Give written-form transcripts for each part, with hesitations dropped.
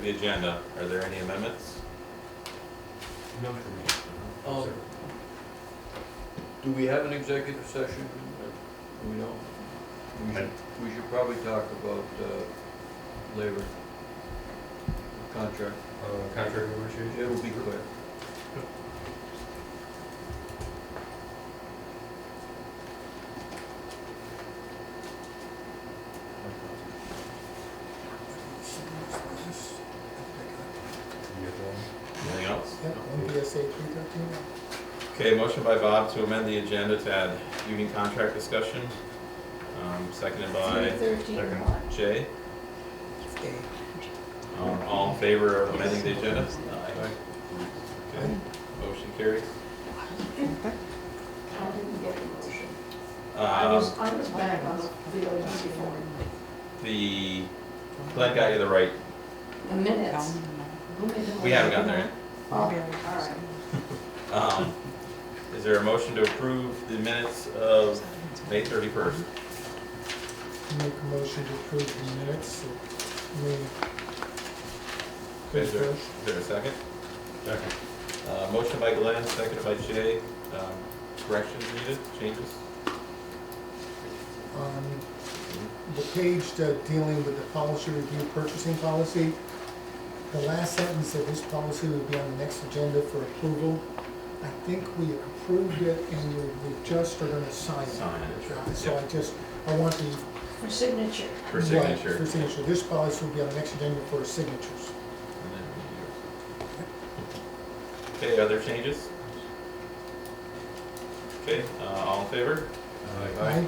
The agenda, are there any amendments? No for me. Do we have an executive session? Do we know? We should probably talk about labor contract. Contract negotiation? It will be quick. You get that Anything else? Yep, NPSA 313. Okay, motion by Bob to amend the agenda to add union contract discussion. Seconded by Jay. A. All in favor of amending the agenda? one? Okay, motion carries. I didn't get a motion. I was back on the other one before. The Glenn got you the right, The minutes. Who made the we haven't motion? gotten there yet. Oh, all right. Is there a motion to approve the minutes of May 31st? Make a motion to approve the minutes of May Is 31st. there a second? Second. Motion by Glenn, seconded by Jay. Corrections needed, changes? On the page dealing with the policy review purchasing policy, the last sentence of this policy would be on the next agenda for approval. I think we approved it and we just are gonna sign it. Sign it. So I want the. For signature. For right, signature. For signature. This policy will be on the next agenda for signatures. And then we do- Okay, other changes? Okay, all in favor? Aye.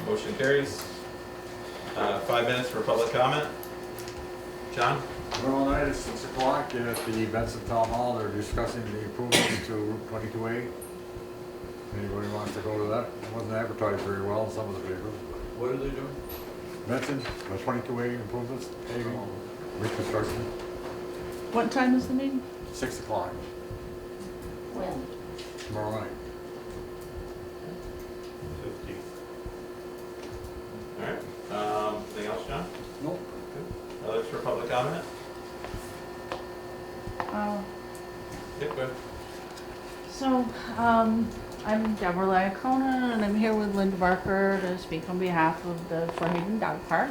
Motion carries. 5 minutes for public comment. John? Tomorrow night at 6 o'clock at the Benson Town Hall, they're discussing the improvements to Route 22A. Anybody wants to go to that? It wasn't advertised very well in some of the papers. What are they doing? Benson, the 22A improvements, paving, reconstruction, What time is the meeting? 6 o'clock When? tomorrow night. 50. All right. Anything else, John? Nope. Others for public comment? Uh, Yeah, go ahead. So, I'm Deborah Iacona, and I'm here with Linda Barker to speak on behalf of the Fairhaven Dog Park.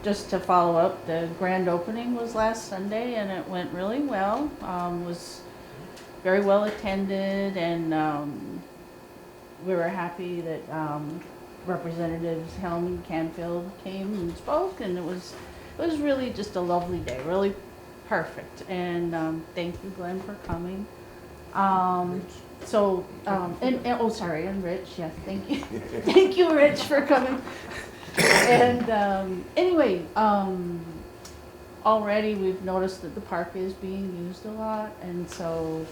Just to follow up, the grand opening was last Sunday, and it went really well. Was very well attended, and we were happy that Representatives Helm and Canfield came and spoke, and it was really just a lovely day, really perfect. And thank you, Glenn, for coming. And Rich, yes, thank you, thank you, Rich, for coming. And anyway, already we've noticed that the park is being used a lot, and so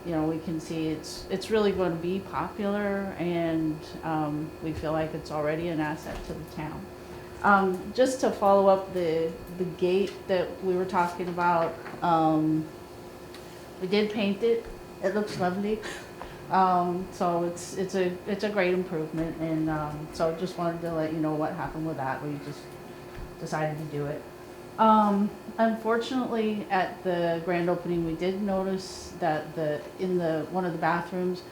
we can see it's really going to be popular, and we feel like it's already an asset to the town. Just to follow up the gate that we were talking about, we did paint it. It looks lovely. So it's a great improvement, and so just wanted to let you know what happened with that. We just decided to do it. Unfortunately, at the grand opening, we did notice that in one of the bathrooms,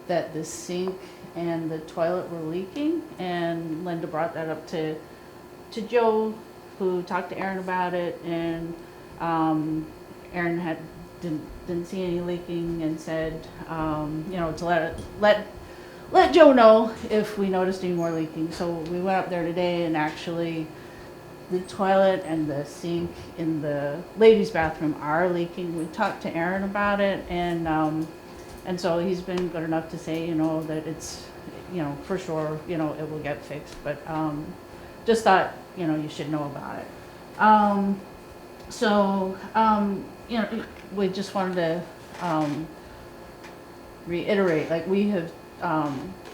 that the sink and the toilet were leaking, and Linda brought that up to Joe, who talked to Aaron about it, and Aaron didn't see any leaking, and said to let Joe know if we noticed any more leaking. So we went up there today, and actually the toilet and the sink in the ladies' bathroom are leaking. We talked to Aaron about it, and so he's been good enough to say that it's for sure it will get fixed. But just thought you should know about it. We just wanted to reiterate, like, we have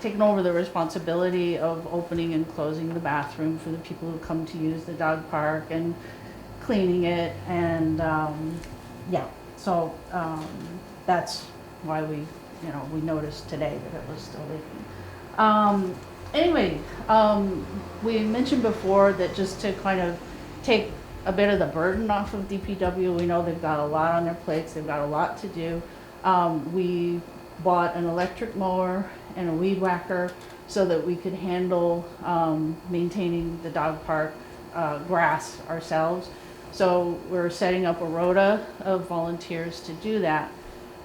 taken over the responsibility of opening and closing the bathroom for the people who come to use the dog park, and cleaning it, and that's why we noticed today that it was still leaking. anyway, we mentioned before that just to kind of take a bit of the burden off of DPW, we know they've got a lot on their plates, they've got a lot to do. We bought an electric mower and a weed whacker so that we could handle maintaining the dog park grass ourselves. So we're setting up a rota of volunteers to do that.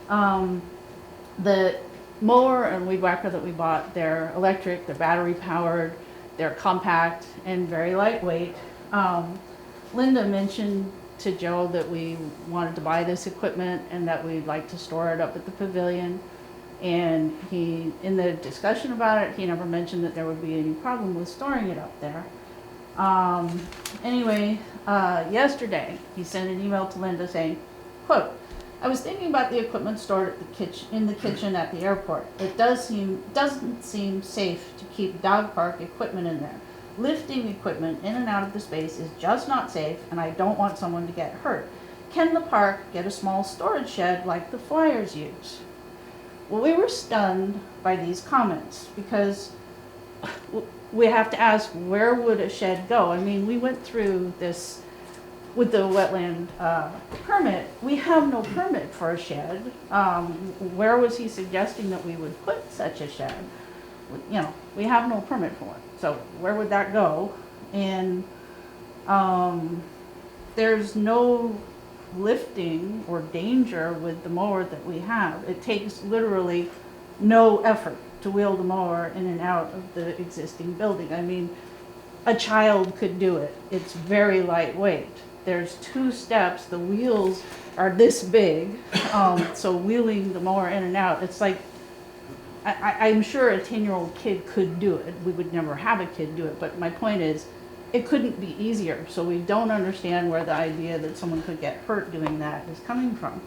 The mower and weed whacker that we bought, they're electric, they're battery powered, they're compact and very lightweight. Linda mentioned to Joe that we wanted to buy this equipment and that we'd like to store it up at the pavilion. And he, in the discussion about it, he never mentioned that there would be any problem with storing it up there. Anyway, yesterday he sent an email to Linda saying, quote, I was thinking about the equipment stored at in the kitchen at the airport. It doesn't seem safe to keep dog park equipment in there. Lifting equipment in and out of the space is just not safe, and I don't want someone to get hurt. Can the park get a small storage shed like the Flyers use? Well, we were stunned by these comments because we have to ask, where would a shed go? I mean, we went through this with the wetland permit. We have no permit for a shed. Where was he suggesting that we would put such a shed? You know, we have no permit for it. So where would that go? And there's no lifting or danger with the mower that we have. It takes literally no effort to wheel the mower in and out of the existing building. I mean, a child could do it. It's very lightweight. There's 2 steps. The wheels are this big. So wheeling the mower in and out, it's like, I'm sure a 10-year-old kid could do it. We would never have a kid do it, but my point is, it couldn't be easier. So we don't understand where the idea that someone could get hurt doing that is coming from.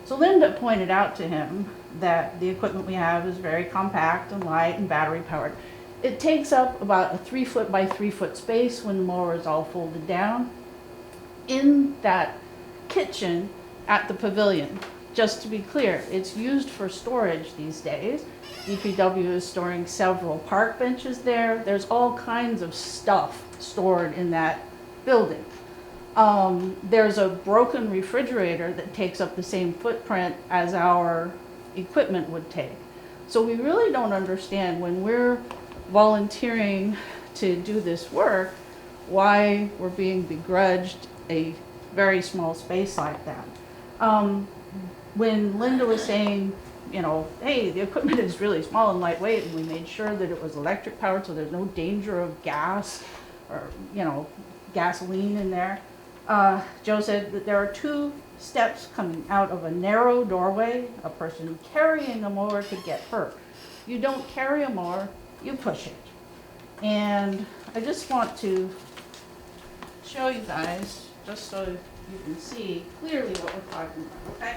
So Linda pointed out to him that the equipment we have is very compact and light and battery powered. It takes up about a 3-foot by 3-foot space when the mower is all folded down. In that kitchen at the pavilion, just to be clear, it's used for storage these days. DPW is storing several park benches there. There's all kinds of stuff stored in that building. There's a broken refrigerator that takes up the same footprint as our equipment would take. So we really don't understand, when we're volunteering to do this work, why we're being begrudged a very small space like that. When Linda was saying, you know, hey, the equipment is really small and lightweight, and we made sure that it was electric powered so there's no danger of gas or, you know, gasoline in there. Joe said that there are 2 steps coming out of a narrow doorway. A person carrying a mower could get hurt. You don't carry a mower, you push it. And I just want to show you guys, just so you can see clearly what we're talking about, okay?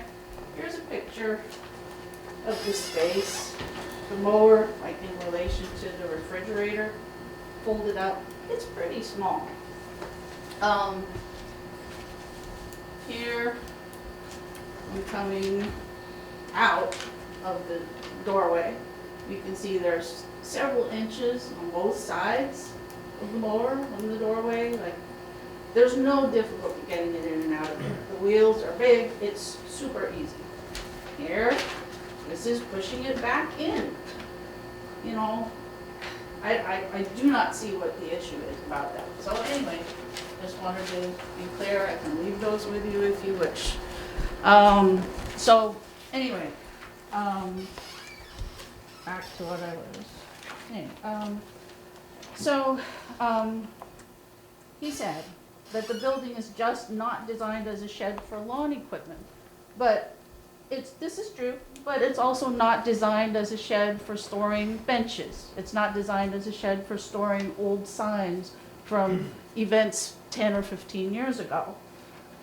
Here's a picture of the space, the mower, like in relation to the refrigerator, folded up. It's pretty small. Here, I'm coming out of the doorway. You can see there's several inches on both sides of the mower in the doorway. Like, there's no difficulty getting it in and out of there. The wheels are big, it's super easy. Here, this is pushing it back in. You know, I do not see what the issue is about that. So anyway, just wanted to be clear. I can leave those with you if you wish. So anyway, back to what I was saying. He said that the building is just not designed as a shed for lawn equipment. But this is true, but it's also not designed as a shed for storing benches. It's not designed as a shed for storing old signs from events 10 or 15 years ago.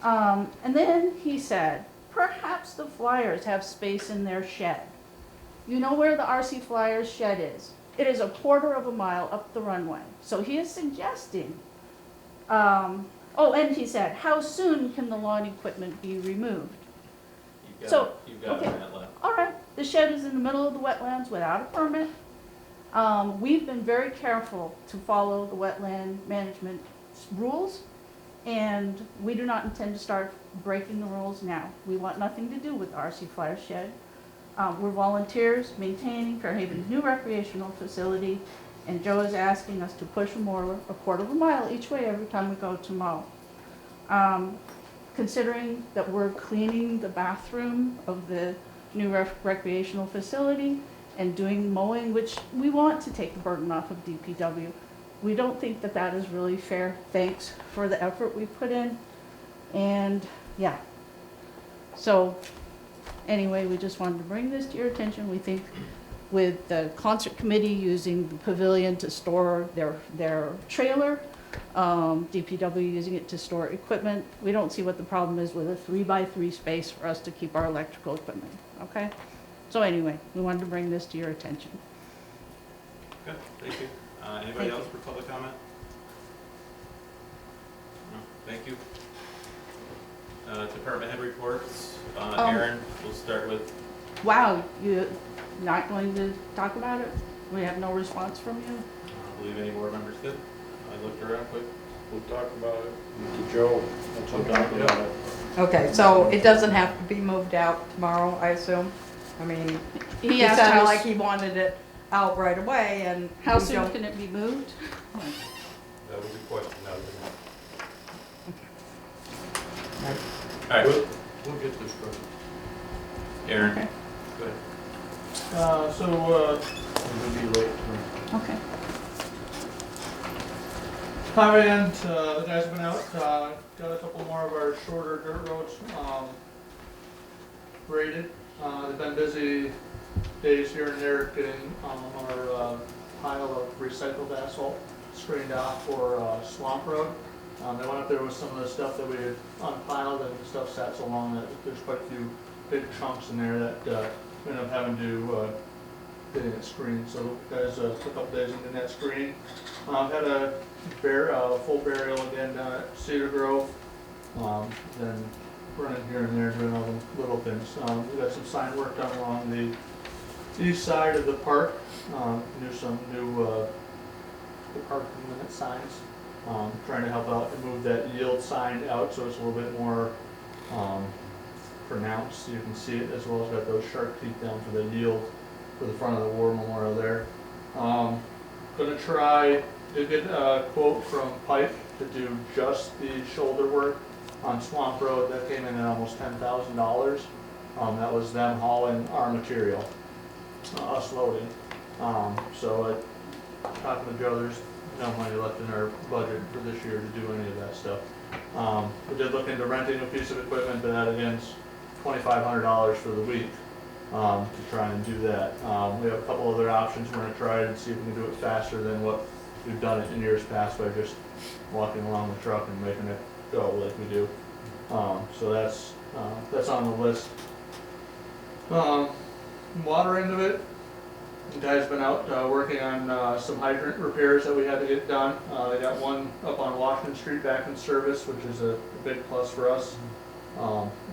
And then he said, perhaps the Flyers have space in their shed. You know where the RC Flyers shed is? It is a 1/4 mile up the runway. So he is suggesting, and he said, how soon can the lawn equipment be removed? You've got a minute left. All right, the shed is in the middle of the wetlands without a permit. We've been very careful to follow the wetland management rules, and we do not intend to start breaking the rules now. We want nothing to do with RC Fire Shed. We're volunteers maintaining Fairhaven's new recreational facility, and Joe is asking us to push a mower a quarter of a mile each way every time we go to mow. Considering that we're cleaning the bathroom of the new recreational facility and doing mowing, which we want to take the burden off of DPW, we don't think that that is really fair. Thanks for the effort we put in. And yeah, so anyway, we just wanted to bring this to your attention. We think with the concert committee using the pavilion to store their trailer, DPW using it to store equipment, we don't see what the problem is with a 3x3 space for us to keep our electrical equipment, okay? So anyway, we wanted to bring this to your attention. Good, thank you. Anybody else for public comment? No, thank you. Department head reports. Aaron, we'll start with. Wow, you're not going to talk about it? We have no response from you? I don't believe any board members did. I looked around quick. We'll talk about it to Joe. We'll talk about it. Okay, so it doesn't have to be moved out tomorrow, I assume? I mean, He he asked sounded how, like he wanted it out right away, and how we soon don't- can it be moved? That was a question, that was All right, We'll get this done. Aaron. Okay. Go ahead. We're gonna be late. Okay. Highway end, the guys have been out, got a couple more of our shorter dirt roads, graded. They've been busy days here and there getting, our, pile of recycled asphalt screened off for, Swamp Road. They went up there with some of the stuff that we had unpiled, and the stuff sat so long that there's quite a few big chunks in there that, we ended up having to, getting it screened. So guys, took a couple days in getting that screen. Had a full burial again down at Cedar Grove. Then running here and there doing all the little things. We got some sign work done along the east side of the park. Some new park limit signs. Trying to help out and move that yield sign out so it's a little bit more pronounced, so you can see it, as well as got those sharp teeth down for the yield for the front of the war memorial there. Gonna try to get a quote from Pike to do just the shoulder work on Swamp Road. That came in at almost $10,000. That was them hauling our material, us loading. So talking to Joe, there's no money left in our budget for this year to do any of that stuff. We did look into renting a piece of equipment, but that again is $2,500 for the week to try and do that. We have a couple other options we're going to try and see if we can do it faster than what we've done it in years past by just walking along the truck and making it go like we do. So that's on the list. Water end of it, the guy's been out working on some hydrant repairs that we had to get done. They got one up on Washington Street back in service, which is a big plus for us.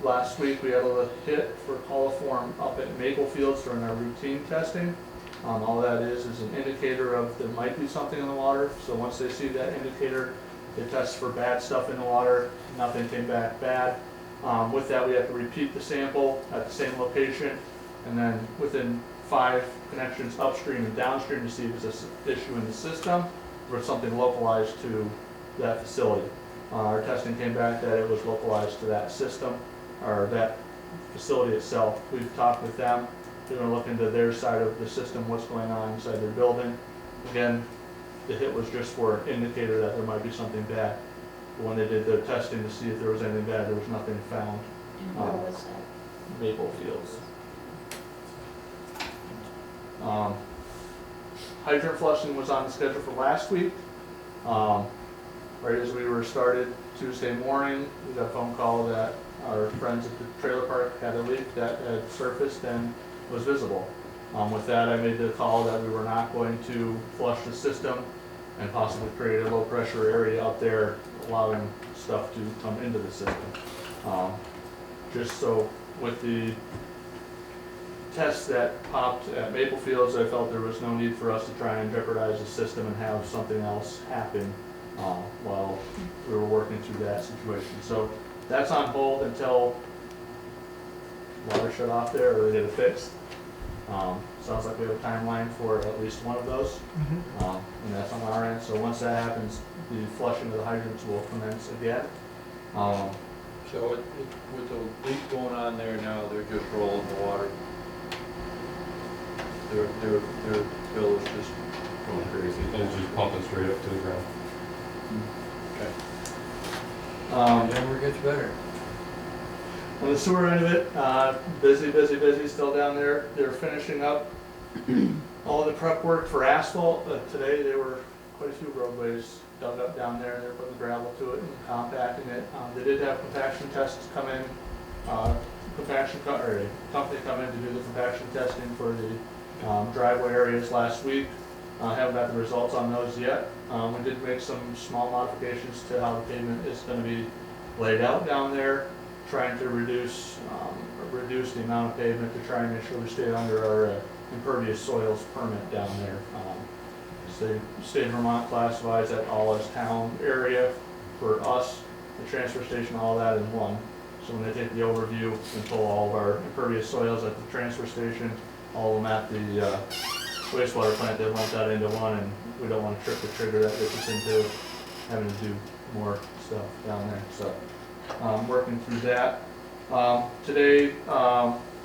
Last week we had a hit for coliform up at Maple Fields during our routine testing. All that is an indicator of there might be something in the water. So once they see that indicator, they test for bad stuff in the water. Nothing came back bad. With that, we have to repeat the sample at the same location, and then within 5 connections upstream and downstream to see if it's an issue in the system or something localized to that facility. Our testing came back that it was localized to that system or that facility itself. We've talked with them. They're going to look into their side of the system, what's going on inside their building. Again, the hit was just for an indicator that there might be something bad. But when they did their testing to see if there was anything bad, there was nothing found. And where was that? Maple Fields. Hydrant flushing was on the schedule for last week. Right as we were started Tuesday morning, we got a phone call that our friends at the trailer park had a leak that had surfaced and was visible. With that, I made the call that we were not going to flush the system and possibly create a low pressure area out there, allowing stuff to come into the system. Just so with the tests that popped at Maple Fields, I felt there was no need for us to try and jeopardize the system and have something else happen while we were working through that situation. So that's on hold until water shut off there or they get it fixed. Sounds like we have a timeline for at least one of those, and that's on our end. So once that happens, the flushing of the hydrants will commence again. So with the leak going on there now, they're just rolling the water. Their bill is just Going crazy, it's just pumping straight up to the ground. it never gets better. On the sewer end of it, busy, still down there. They're finishing up all the prep work for asphalt. Today, there were quite a few roadways dug up down there. They're putting gravel to it and compacting it. They did have compaction tests come in, or a company come in to do the compaction testing for the driveway areas last week. Haven't got the results on those yet. We did make some small modifications to how the pavement is going to be laid out down there, trying to reduce the amount of pavement to try and make sure we stay under our impervious soils permit down there. The state of Vermont classifies that all as town area for us, the transfer station, all that in one. So when they take the overview and pull all of our impervious soils at the transfer station, all of them at the wastewater plant, they lump that into one, and we don't want to trip the trigger that gets us into having to do more stuff down there. So working through that. Today,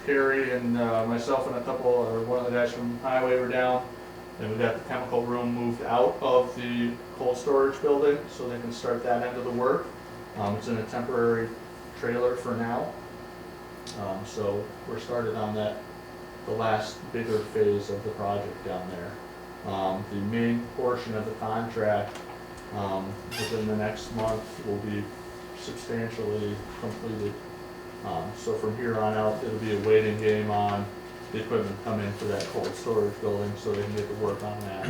Carrie and myself and one of the guys from Highway were down, and we got the chemical room moved out of the cold storage building so they can start that end of the work. It's in a temporary trailer for now. So we're started on the last bigger phase of the project down there. The main portion of the contract within the next month will be substantially completed. So from here on out, it'll be a waiting game on the equipment come in for that cold storage building so they can get to work on that.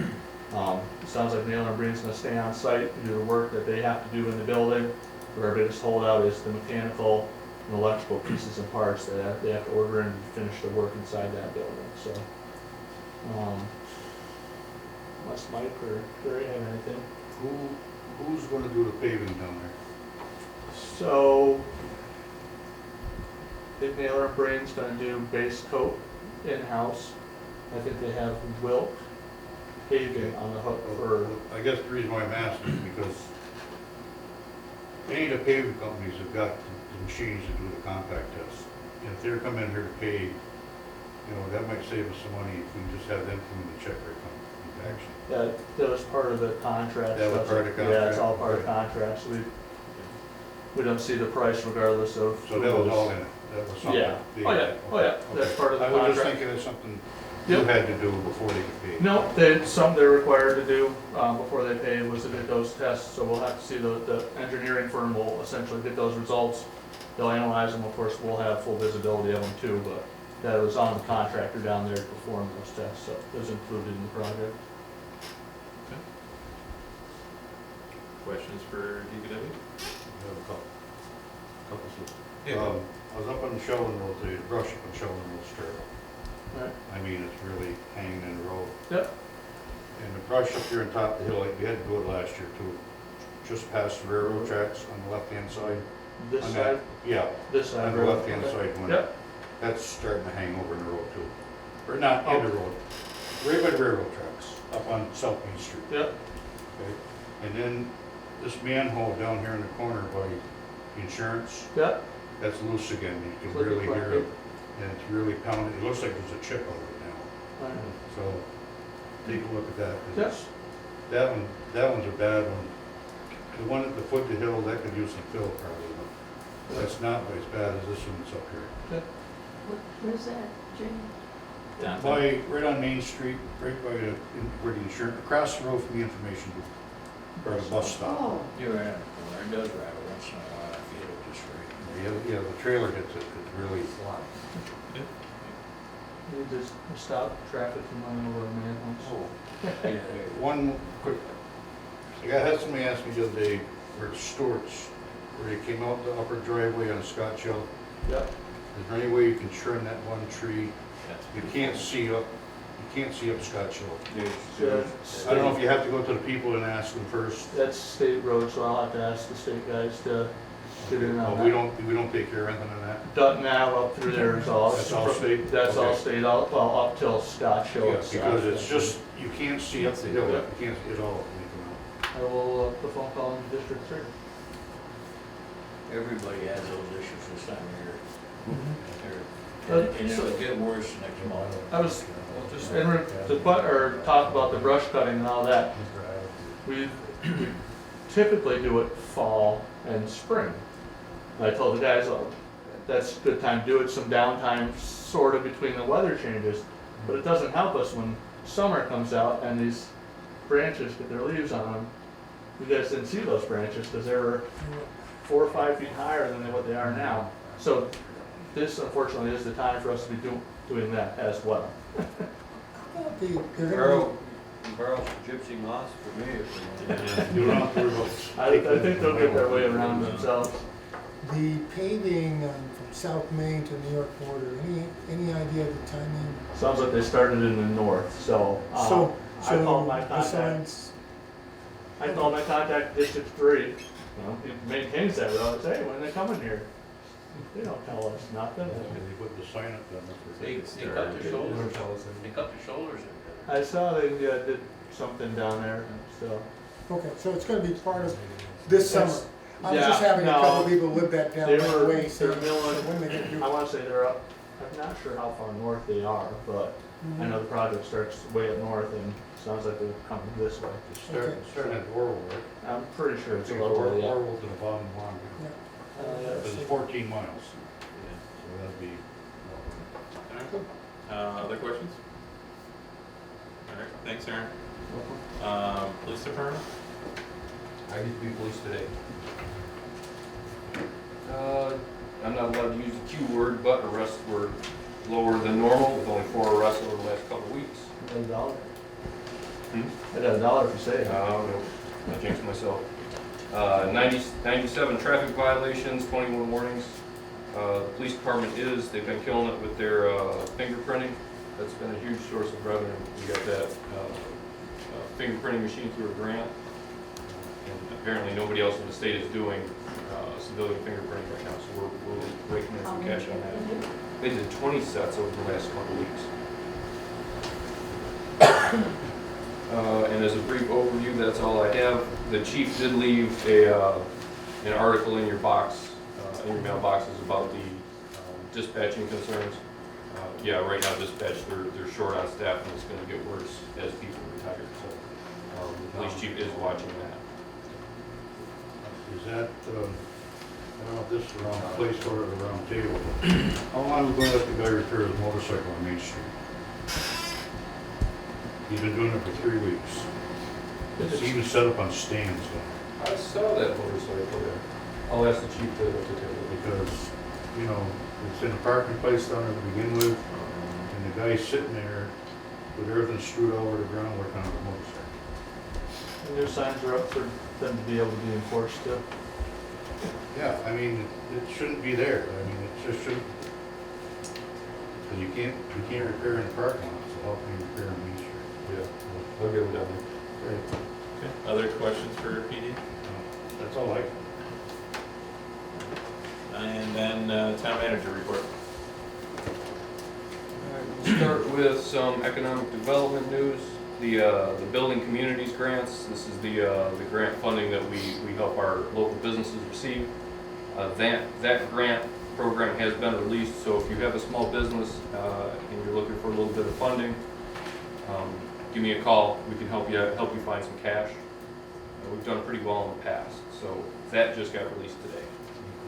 It sounds like Nail and Breen's gonna stay on site and do the work that they have to do in the building. But our biggest holdout is the mechanical and electrical pieces and parts that they have to order in to finish the work inside that building. So, unless Mike or Gary have anything. Who's gonna do the paving down there? So, I think Nail and Breen's gonna do base coat in-house. I think they have Wilk paving on the hook for. I guess the reason why I'm asking is because any of the paving companies have got the machines to do the compact test. And if they're coming in here to pave, that might save us some money if we just have them come in and check their compaction. That was part of the contract. That was part of the Yeah, it's contract? all part of the contract, so we don't see the price regardless of. So that was all in it? That was something? Yeah, they oh yeah, had? oh yeah, Okay. that's part of the I was just contract. thinking of something you Yep. had to do before they could pave. No, some they're required to do before they pay was to get those tests, so we'll have to see the engineering firm will essentially get those results. They'll analyze them, of course, we'll have full visibility of them too, but that was on the contractor down there to perform those tests, so it was included in the project. Questions for DPW? I have a couple. Yeah. I was up on Sheldon Road, the brush up on Sheldon Road strip. Right. I mean, it's really hanging in the road. Yep. And the brush up here on top of the hill, like we had to do it last year too, just past the railroad tracks on the left-hand side. This On side, that- Yeah, this side. on the right? left-hand Okay. side one. Yep, That's starting to hang over in the road too. Or not in the road, right by the railroad tracks, up on South Main Street. yep, Okay? And then this manhole down here in the corner by the insurance, yep. that's loose again. You can Clicky really hear clacky. it. And it's really pounding. It looks like there's a chip on it now. Right. So take a look at that. 'Cause Yep. it's- that one's a bad one. The one at the foot of the hill, that could use some fill probably, but that's not as bad as this one that's up here. Where's that, Jane? Downtown. Right on Main Street, right by where the insurance, across the road from the information booth, or the bus stop. Oh, You're right, it does rattle once in a while, I feel it just right. Yeah, the trailer hits it, it's really flat. You just stop traffic from running over a manhole. One quick, I had somebody ask me the other day, where the Stewart's, where they came out the upper driveway on Scotch Hill, Yep, is there any way you can trim that one tree You can't see up Scotch Hill. Yeah, I don't know if you have to go to the people and ask them first. That's state road, so I'll have to ask the state guys to get in on that. We don't take care of anything on that. Dutton Ave up through there is all. That's all state? That's all Okay. state, well, up till Scotch Hill. Yeah, it's because south. it's just, you can't see up the hill, you can't see it all when you come out. I will put a phone call in District 3. Everybody has those issues this time of year. Uh, And so- it'll get worse next month. I was, to talk about the brush cutting and all that, we typically do it fall and spring. And I told the guys, oh, that's a good time to do it, some downtime sort of between the weather changes, but it doesn't help us when summer comes out and these branches get their leaves on them. You guys didn't see those branches because they were 4 or 5 feet higher than what they are now. So this unfortunately is the time for us to be doing that as well. Borrow gypsy moss for me if You don't have to worry about. I think they'll get their way around themselves. The paving from South Main to New York border, any idea of the timing? Sounds like they started in the north, so, I called my contact. Besides, I called my contact District 3, he maintains that road, I say, hey, when they coming here? They don't tell us nothing. They put the sign up They cut the shoulders. They cut the shoulders in there. I saw they did something down there, so. okay, so it's gonna be part of this summer. It's- I was just yeah, having a no. couple people live that down They that were- way, so they're milling- when they gonna do I it? wanna say they're up, I'm not sure how far north they are, but I know the project starts way up north and sounds like they're coming this way. Starting at Orwell, right? I'm pretty sure it's a It's little way, yeah. Orwell to the bottom line. Yeah. Because it's 14 miles, so that'd be. Other questions? All right, thanks, Aaron. Police department? I get to be police today. I'm not allowed to use the Q word, but arrests were lower than normal, with only 4 arrests over the last couple of weeks. $1. Hmm? I got $1 if you say it. No, I jinxed myself. 97 traffic violations, 21 warnings. The police department they've been killing it with their fingerprinting. That's been a huge source of revenue. We got that fingerprinting machine through a grant. And apparently nobody else in the state is doing civilian fingerprinting right now, so we're raking in some cash on that. They did 20 sets over the last couple weeks. And as a brief overview, that's all I have. The chief did leave an article in your box, in your mailboxes about the dispatching concerns. Yeah, right now dispatch, they're short on staff and it's gonna get worse as people retire, so the police chief is watching that. Is that, I don't know if this is the wrong place for the round table. How long are we gonna let the guy repair the motorcycle on Main Street? He's been doing it for 3 weeks. It's even set up on stands now. I saw that motorcycle there. I'll ask the chief to take a look. Because, you know, it's in a parking place down there to begin with, and the guy's sitting there with everything screwed all over the ground working on the motorcycle. And new signs are up for them to be able to be enforced too. Yeah, I mean, it shouldn't be there. I mean, it just shouldn't. Because you can't repair in the parking lot, so how can you repair on Main Street? Yeah, I'll get him down there. Great. Okay, other questions for PD? That's all I. And then town manager report. We'll start with some economic development news. The building communities grants. This is the grant funding that we help our local businesses receive. That grant program has been released. So if you have a small business and you're looking for a little bit of funding, give me a call. We can help you find some cash. We've done pretty well in the past. So that just got released today.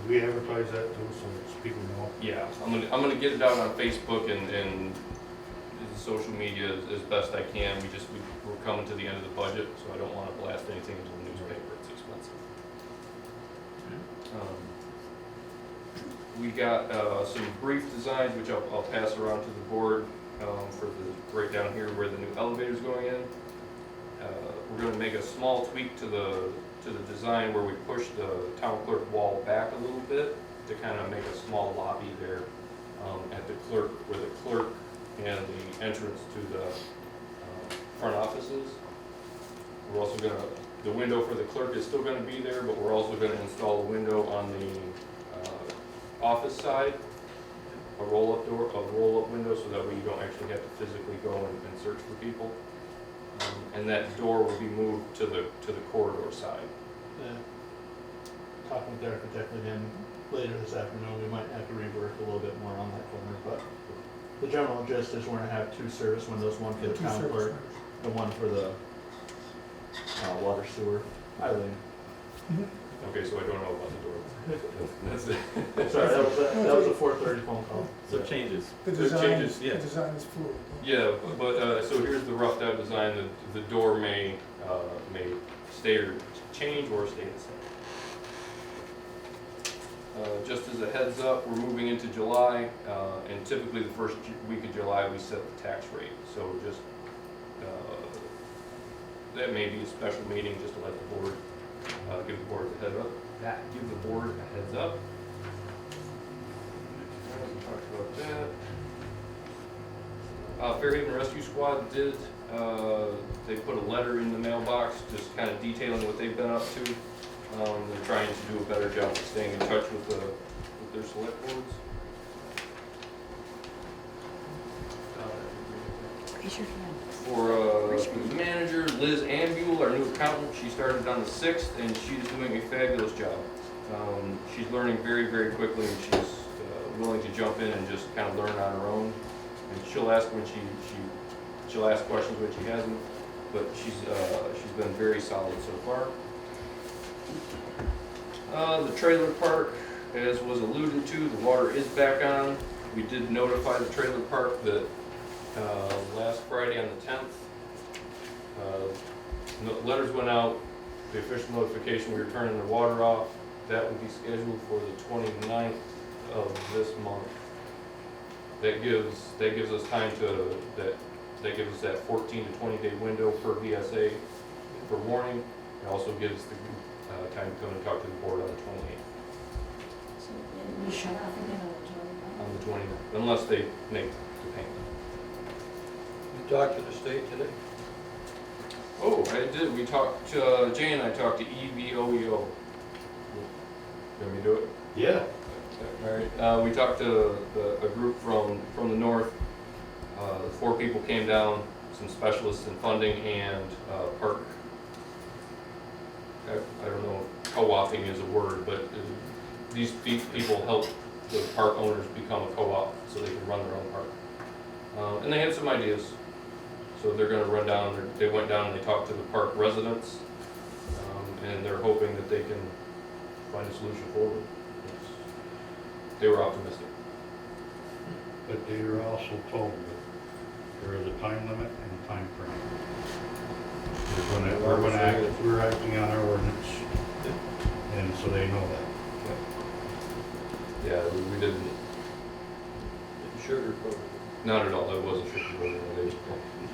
We advertise that too, so people know. Yeah, I'm gonna get it out on Facebook and social media as best I can. We're coming to the end of the budget, so I don't want to blast anything into the newspaper. It's expensive. We got some brief designs, which I'll pass around to the board for right down here where the new elevator's going in. We're going to make a small tweak to the design where we push the town clerk wall back a little bit to kind of make a small lobby there at the clerk, where the clerk and the entrance to the front offices. We're also gonna, the window for the clerk is still gonna be there, but we're also gonna install a window on the office side, a roll-up door, a roll-up window, so that way you don't actually have to physically go and search for people. And that door will be moved to the corridor side. Talking with the architect again later this afternoon, we might have to rework a little bit more on that corner, but the general gist is we're gonna have 2 service windows, one for the Two town service clerk centers. and one for the water sewer. Eileen. Okay, so I don't know about the door. That's it. Sorry, that was a 4:30 phone call. So changes. The So design, changes, the yeah. design is fluid. Yeah, but, so here's the roughed out design. The door may stay or change or stay the same. Just as a heads up, we're moving into July, and typically the first week of July, we set the tax rate. So just, that may be a special meeting just to let the board, give the board a heads up. Give the board a heads up. We talked about that. Fairhaven Rescue Squad did, they put a letter in the mailbox, just kind of detailing what they've been up to. They're trying to do a better job of staying in touch with their select boards. Raise your hand. For the manager, Liz Ambule, our new accountant, she started on the 6th, and she's doing a fabulous job. She's learning very, very quickly, and she's willing to jump in and just kind of learn on her own. And she'll ask when she'll ask questions when she hasn't, but she's been very solid so far. The trailer park, as was alluded to, the water is back on. We did notify the trailer park that last Friday on the 10th, letters went out, the official notification we were turning the water off. That will be scheduled for the 29th of this month. That gives us time to, that gives us that 14 to 20 day window per VSA for warning. It also gives the time to come and talk to the board on the 28th. So we shut off again on On the 29th, unless they make the payment. You talked to the state today? Oh, I did. We talked, Jay and I talked to EVOEO. Let me do it. Yeah. All right. We talked to a group from the north. 4 people came down, some specialists in funding and park. I don't know if co-oping is a word, but these people help the park owners become a co-op so they can run their own park. And they had some ideas. So they're going to run down, they went down and they talked to the park residents, and they're hoping that they can find a solution forward. They were optimistic. But they were also told that there is a time limit and a time frame. We're acting on our ordinance, and so they know that. Yeah, we didn't, Sugarcoat it. not at all, it wasn't sugarcoated.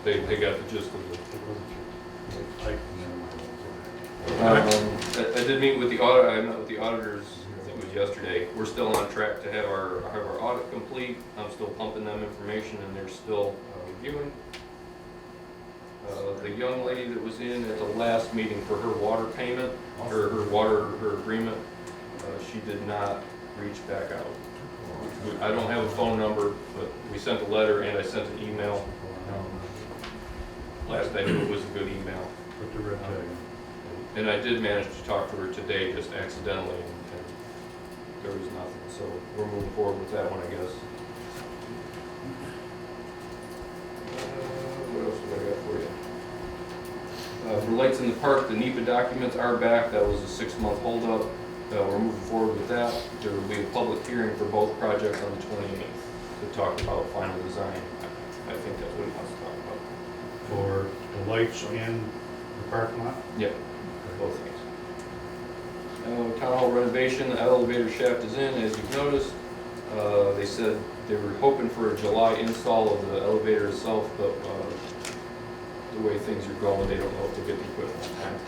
They got the gist of it. It wasn't true. Never mind. I did meet with the audit, I met with the auditors, I think it was yesterday. We're still on track to have our audit complete. I'm still pumping them information and they're still reviewing. The young lady that was in at the last meeting for her water payment, or her agreement, she did not reach back out. I don't have a phone number, but we sent a letter and I sent an email. Last I knew it was a good email. Put the red tag on. And I did manage to talk to her today, just accidentally, and there was nothing. So we're moving forward with that one, I guess. What else do I got for you? For lights in the park, the NEPA documents are back. That was a 6-month holdup. We're moving forward with that. There will be a public hearing for both projects on the 28th to talk about final design. I think that's what he wants to talk about. For the lights and the parking lot? Yeah, both things. Town hall renovation, the elevator shaft is in, as you've noticed. They said they were hoping for a July install of the elevator itself, but the way things are going, they don't know if they'll get the equipment on time.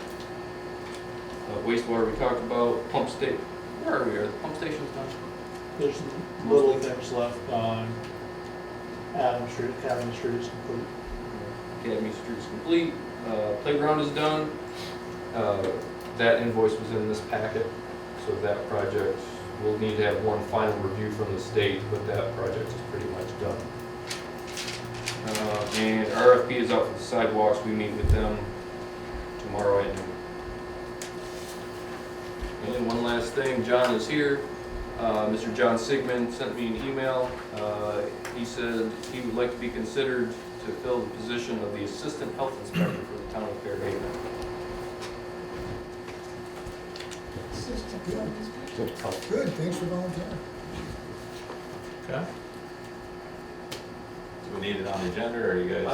Wastewater we talked about, pump station. Where are we? Are the pump stations done? There's little things left on Adams Street, Academy Street is complete. Academy Street is complete, playground is done. That invoice was in this packet, so that project, we'll need to have one final review from the state, but that project is pretty much done. And RFP is out for the sidewalks, we meet with them tomorrow at noon. And one last thing, John is here. Mr. John Sigmund sent me an email. He said he would like to be considered to fill the position of the Assistant Health Inspector for the town of Fairhaven. Good, thanks for volunteering. Okay. Do we need it on the agenda, or you guys?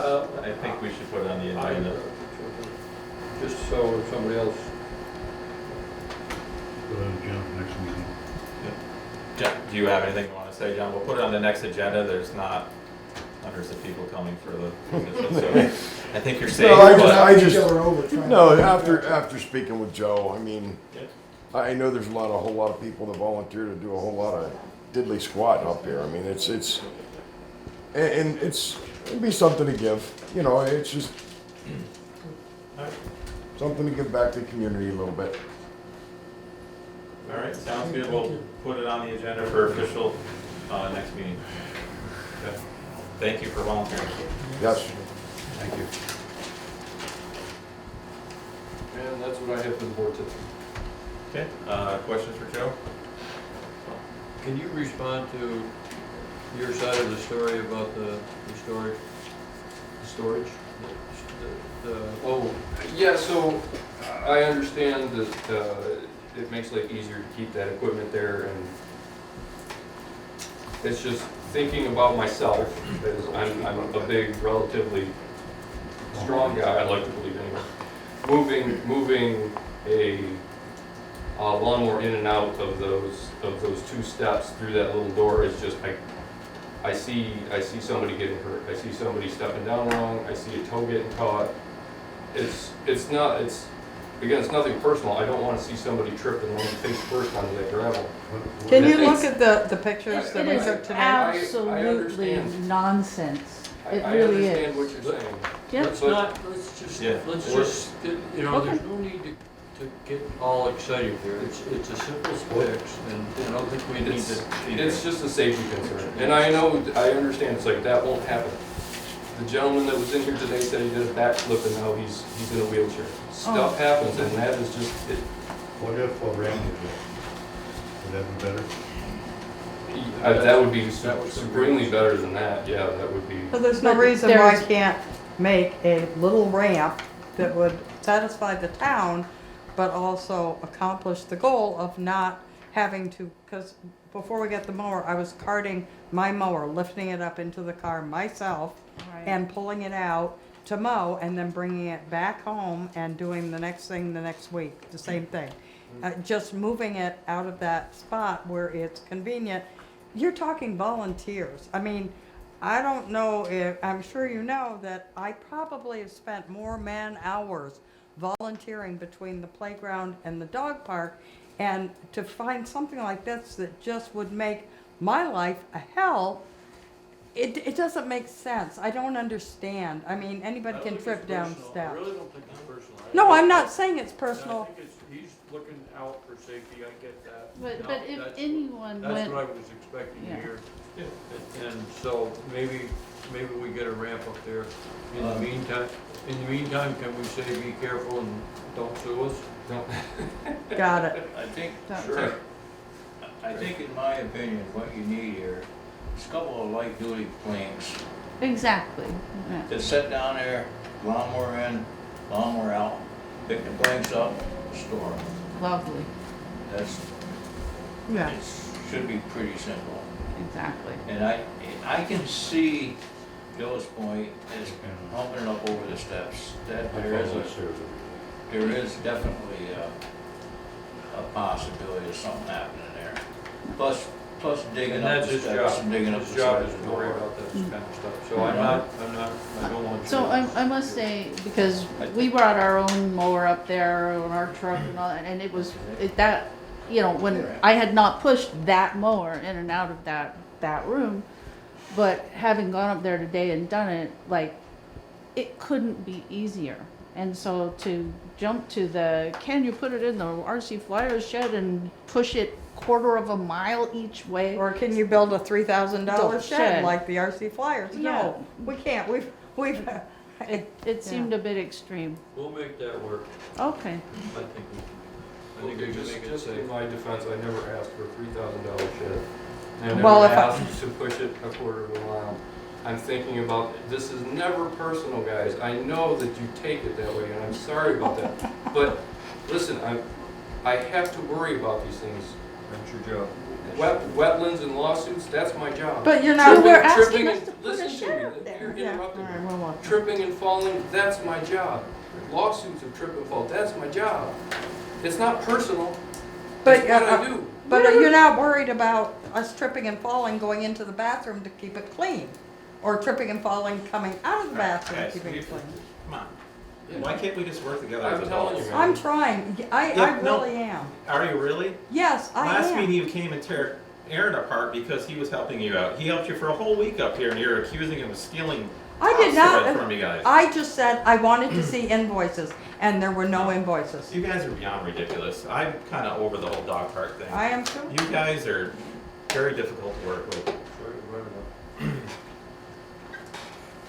I think we should put it on the agenda. Just so somebody else, Go ahead, Jim, next meeting. Do you have anything you want to say, John? We'll put it on the next agenda. There's not hundreds of people coming for the position, so I think you're safe. No, but- I Each just, other over, trying to- no, after speaking with Joe, I mean, Yeah. I know there's a whole lot of people that volunteer to do a whole lot of diddly squat up here. I mean, and it'd be something to give, you know, it's just something to give back to the community a little bit. All right, sounds good. We'll put it on the agenda for official next meeting. Okay. Thank you for volunteering. Yes. Thank you. And that's what I have for the board today. Okay, questions for Joe? can you respond to your side of the story about the storage? The storage? Oh, yeah, so I understand that it makes life easier to keep that equipment there, and it's just thinking about myself, as I'm a big, relatively strong guy, I'd like to believe anyway. Moving a lawnmower in and out of those two steps through that little door is just, I see somebody getting hurt. I see somebody stepping down wrong. I see a toe getting caught. It's nothing personal. I don't want to see somebody trip and land face first onto that gravel. Can you It's- look at the pictures that we It took is today? absolutely understand. nonsense. It I really understand is. what you're saying. Yep. Let's just, Yeah. you know, Okay. there's no need to get all excited here. It's a simple fix, and I don't think we need to. It's just a safety concern. And I understand, it's like, that won't happen. The gentleman that was in here today said he did a backflip and now he's in a wheelchair. Stuff happens, and that is just, What if a ramp would that be better? that would be supremely better than that, yeah, that would be. So there's no But reason why I there's- can't make a little ramp that would satisfy the town, but also accomplish the goal of not having to, because before we got the mower, I was carting my mower, lifting it up into the car myself Right. and pulling it out to mow and then bringing it back home and doing the next thing the next week, the same thing. Just moving it out of that spot where it's convenient. You're talking volunteers. I mean, I don't know if, I'm sure you know that I probably have spent more man hours volunteering between the playground and the dog park, and to find something like this that just would make my life a hell, it doesn't make sense. I don't understand. I mean, anybody can trip down I steps. really don't think it's personal. No, I'm not saying it's I personal. think he's looking out for safety, I get that. But No, if that's anyone That's went, what I was expecting Yeah. to hear. And so maybe we get a ramp up there. In the meantime, can we say be careful and don't sue us? Got it. I think, Sure. I think in my opinion, what you need here is a couple of light duty planks exactly, yeah. that sit down there, lawnmower in, lawnmower out, pick the planks up, store them. Lovely, That's, Yeah. it should be pretty simple. exactly. And I can see Joe's point is humping it up over the steps, that there is definitely a possibility of something happening there. Plus digging And up that's the his steps job. and digging up the His job side is of to the worry door. about that kind of stuff. So I don't want you. So I must say, because we brought our own mower up there on our truck and all that, and that, you know, when I had not pushed that mower in and out of that room, But having gone up there today and done it, like, it couldn't be easier. And so to jump to the, can you put it in the RC Flyers shed and push it quarter of a mile each way? Or can you build a $3,000 Build shed shed. like the RC Flyers? No, we can't. We've, It seemed a bit extreme. We'll make that work. Okay. I think we can Just, make it just in safe. my defense, I never asked for a $3,000 shed. I Well, never if I- asked to push it a quarter of a mile. I'm thinking about, this is never personal, guys. I know that you take it that way, and I'm sorry about that. But listen, I have to worry about these things. That's your job. Wetlands and lawsuits, that's my job. but you're You not, were Tripping- asking tripping us and- to put a listen to shed me, up there. you're yeah, all interrupting me. right, well, look. Tripping and falling, that's my job. Lawsuits of trip and fall, that's my job. It's not personal, But, it's what I do. But you're not worried about us tripping and falling going into the bathroom to keep it clean? Or tripping and falling coming out of the bathroom to Guys, keep it clean? come on. Why can't we just work together as I'm telling adults? you, man. I'm trying. I Yeah, no. really am. Are you really? Yes, I Last meeting am. you came and tear Aaron apart because he was helping you out. He helped you for a whole week up here and you're accusing him of stealing I did house not, from you guys. I just said I wanted to see invoices, and there were no invoices. You guys are beyond ridiculous. I'm kinda over the whole dog park thing. I am too. You guys are very difficult to work with.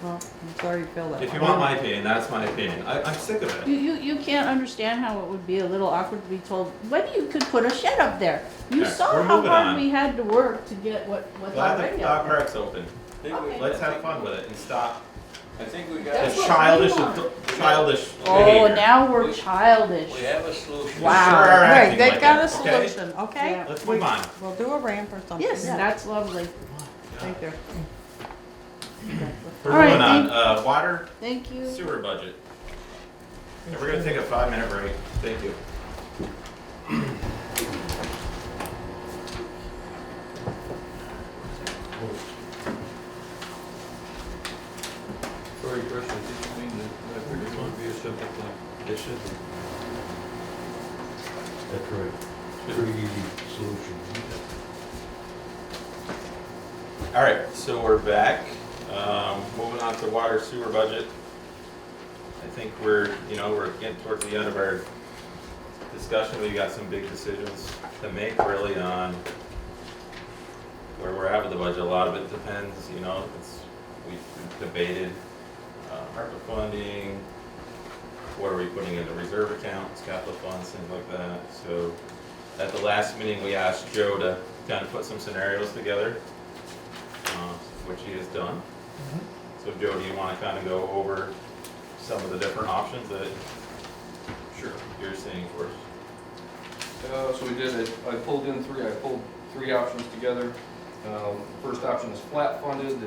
Well, I'm sorry you feel that If you way. want my opinion, that's my opinion. I'm sick of it. You can't understand how it would be a little awkward to be told, when you could put a shed up there. You Yeah, saw we're how moving hard on. we had to work to get what's Glad the already dog up there. park's open. Okay. Let's have fun with it and stop I think we got, That's this what childish, we want. childish Oh, behavior. now we're childish. we have a solution. Wow. Wow, Sure are right, acting they've like got a it, okay? solution, okay? Yeah. Let's move on. We'll do a ramp or something. Yes, Yeah. that's lovely. Thank you. We're All right, moving on. thank- Water Thank you. sewer budget. And we're gonna take a 5-minute break. Thank you. Sorry, Chris, I didn't mean that. I figured it would be a simple thing. It should be. That's right. Pretty easy solution. All right, so we're back. Moving on to water sewer budget. I think we're getting towards the end of our discussion. We got some big decisions to make really on where we're at with the budget. A lot of it depends, we've debated ARPA funding, what are we putting in the reserve accounts, capital funds, things like that. So at the last meeting, we asked Joe to kind of put some scenarios together, which he has done. So Joe, do you want to kind of go over some of the different options that you're seeing for us? So we did, I pulled three options together. First option is flat funded,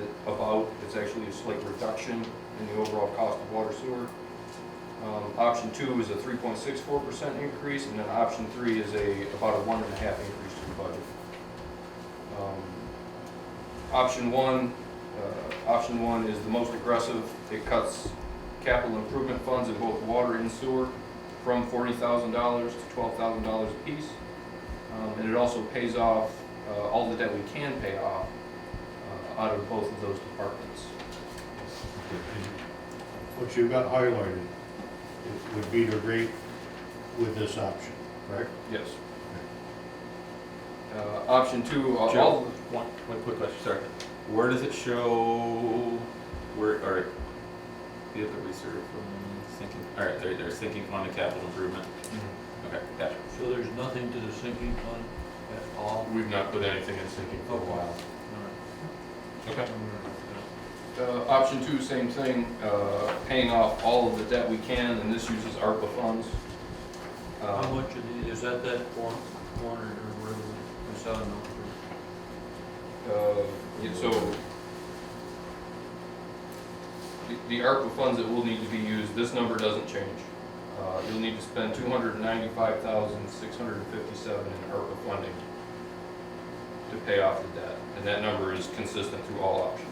it's actually a slight reduction in the overall cost of water sewer. Option 2 is a 3.64% increase, and then option 3 is about a 1.5% increase to the budget. Option one is the most aggressive. It cuts capital improvement funds in both water and sewer from $40,000 to $12,000 apiece. And it also pays off all the debt we can pay off out of both of those departments. What you've got highlighted would be the rate with this option, correct? Yes. Option 2, Joe, one quick question, sorry. Where does it show, or the other reserve from sinking, all right, there's sinking fund and capital improvement. Okay, gotcha. So there's nothing to the sinking fund at all? We've not put anything in sinking for a while. Okay. Option 2, same thing, paying off all of the debt we can, and this uses ARPA funds. How much is that corner or whatever, I saw a number. So the ARPA funds that will need to be used, this number doesn't change. You'll need to spend $295,657 in ARPA funding to pay off the debt, and that number is consistent through all options.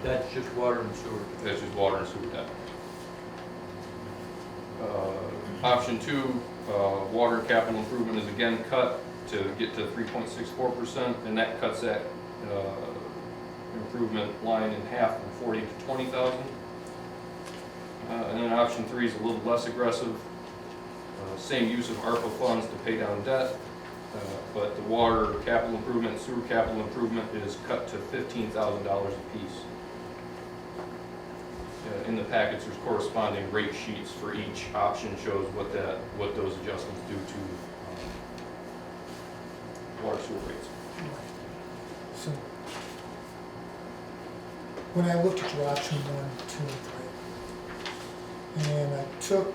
That's just water and sewer. That's just water and sewer debt. Option 2, water capital improvement is again cut to get to 3.64%, and that cuts that improvement line in half from 40 to 20,000. And then option 3 is a little less aggressive. Same use of ARPA funds to pay down debt, but the water capital improvement and sewer capital improvement is cut to $15,000 apiece. In the package, there's corresponding rate sheets for each option, shows what those adjustments do to water sewer rates. So, when I looked at your option 1, 2, and 3, and I took,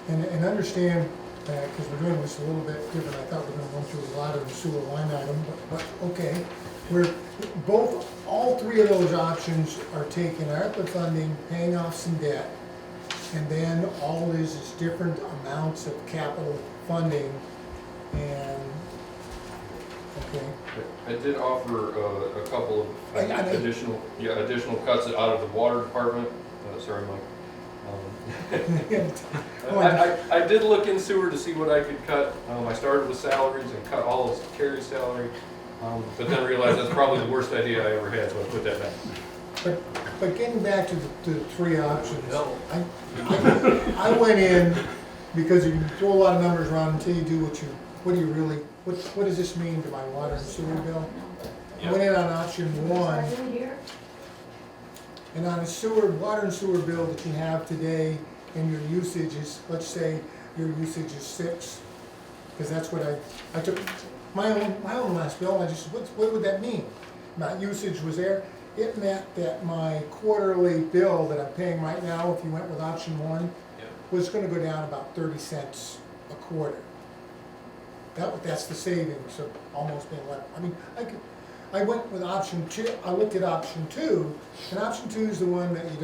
and understand, because we're doing this a little bit different, I thought we were gonna run through a lot of the sewer line item, but okay. All 3 of those options are taking ARPA funding, paying off some debt, and then all is different amounts of capital funding, and, okay. I did offer a couple of I- additional cuts out of the water department. Sorry, Mike. I did look in sewer to see what I could cut. I started with salaries and cut all of Carrie's salary, but then realized that's probably the worst idea I ever had, so I put that back. But getting back to the 3 options, I went in, because you can throw a lot of numbers around until you do what does this mean to my water and sewer bill? I went in on option 1, and on a water and sewer bill that you have today, and your usage is, let's say, your usage is 6, because that's what I took, my own last bill, and I just, what would that mean? My usage was there, it meant that my quarterly bill that I'm paying right now, if you went with option 1, was gonna go down about 30 cents a quarter. That's the savings of almost being left. I mean, I went with option 2, I looked at option 2, and option 2 is the one that you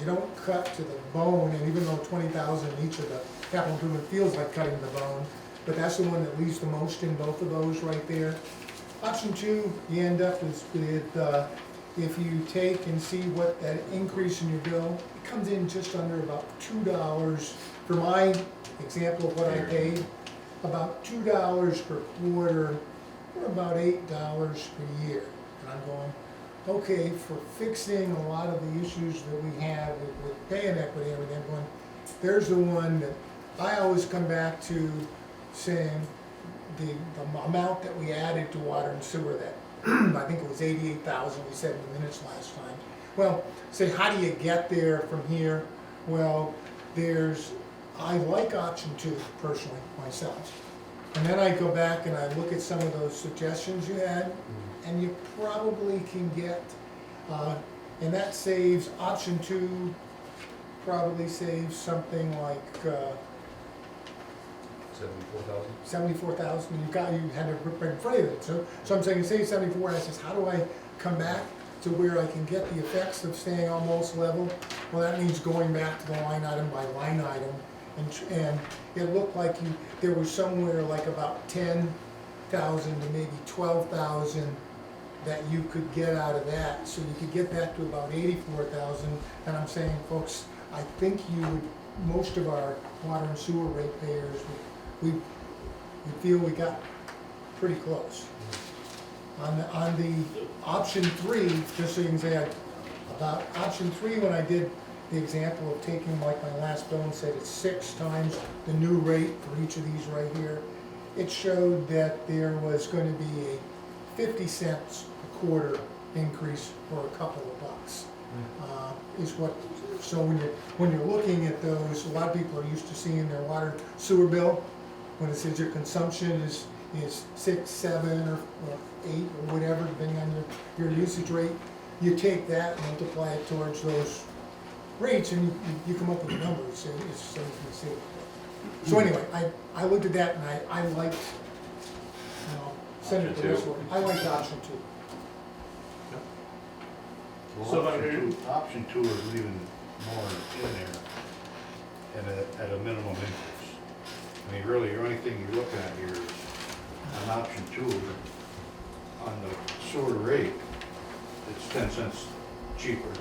don't cut to the bone, and even though 20,000 each of the capital improvement feels like cutting the bone, but that's the one that leaves the most in both of those right there. Option 2, you end up with, if you take and see what that increase in your bill, it comes in just under about $2, for my example of what I paid, about $2 per quarter, or about $8 per year. And I'm going, okay, for fixing a lot of the issues that we have with pay inequity and everything, I'm going, there's the one that I always come back to saying the amount that we added to water and sewer, that I think it was 88,000 we said in the minutes last time. Well, say, how do you get there from here? Well, I like option 2 personally, myself. And then I go back and I look at some of those suggestions you had, and you probably can get, and that saves, option 2 probably saves something like 74,000. You had to bring in front of it. So I'm saying, save 74, and I says, how do I come back to where I can get the effects of staying almost level? Well, that means going back to the line item by line item, and it looked like there was somewhere like about 10,000 to maybe 12,000 that you could get out of that. So you could get that to about 84,000. And I'm saying, folks, I think most of our water and sewer ratepayers, we feel we got pretty close. On the option 3, just so you can say, about option 3, when I did the example of taking like my last bill and said it's 6 times the new rate for each of these right here, it showed that there was going to be a 50 cents a quarter increase for a couple of bucks. So when you're looking at those, a lot of people are used to seeing their water sewer bill when it says your consumption is 6, 7, or 8 or whatever, depending on your usage rate. You take that, multiply it towards those rates, and you come up with a number. So you can see it. So anyway, I looked at that, and I liked, send it to this one. I liked option 2. So Option 2 is leaving more in there at a minimum increase. I mean, really, the only thing you're looking at here is on option 2, on the sewer rate, it's 10 cents cheaper.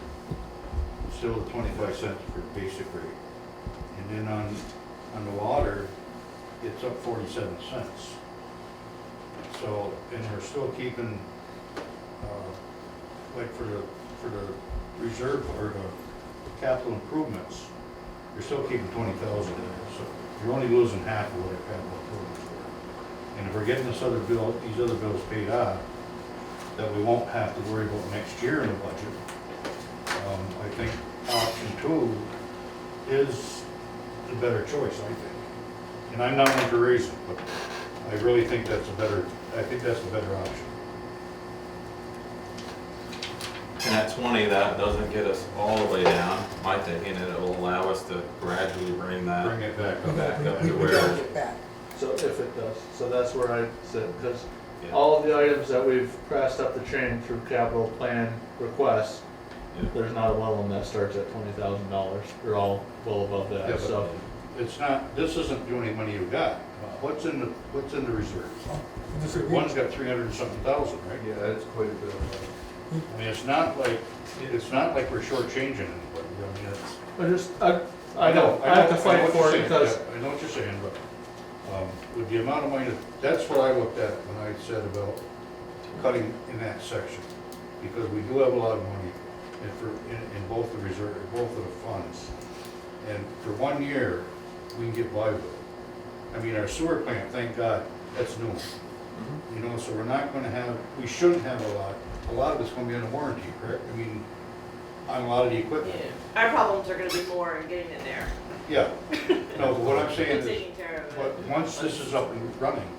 Still the 25 cents for basic rate. And then on the water, it's up 47 cents. So, and we're still keeping like for the reserve or the capital improvements, you're still keeping 20,000 in there, so you're only losing half of what our capital improvements were. And if we're getting these other bills paid off, that we won't have to worry about next year in the budget, I think option 2 is the better choice, I think. And I'm not one to raise it, but I really think that's a better option. And at 20, that doesn't get us all the way down, my thinking, and it will allow us to gradually bring that Bring it back We up. back up we to gotta where, get back. So if it does, so that's where I sit, because yeah, all of the items that we've passed up the chain through capital plan requests, Yeah. there's not a one of them that starts at $20,000. They're all well above Yeah, that, but so. it's not, this isn't the only money you got. What's in the reserves? This is- One's got 300 and something thousand, right? Yeah, that's quite a bit of money. I mean, it's not like we're shortchanging anybody. I mean, it's. I know, I have to fight what for you're it saying. because, Yeah, I know what you're saying, but, with the amount of money, that's what I looked at when I said about cutting in that section. Because we do have a lot of money in both the reserve, both of the funds. And for 1 year, we can get by with it. I mean, our sewer plant, thank God, that's new. You know, so we're not gonna have, we shouldn't have a lot of it's gonna be under warranty, correct? I mean, on a lot of the equipment. Yeah, our problems are gonna be more in getting it there Yeah, no, but what I'm saying and is, taking care of it. but once this is up and running,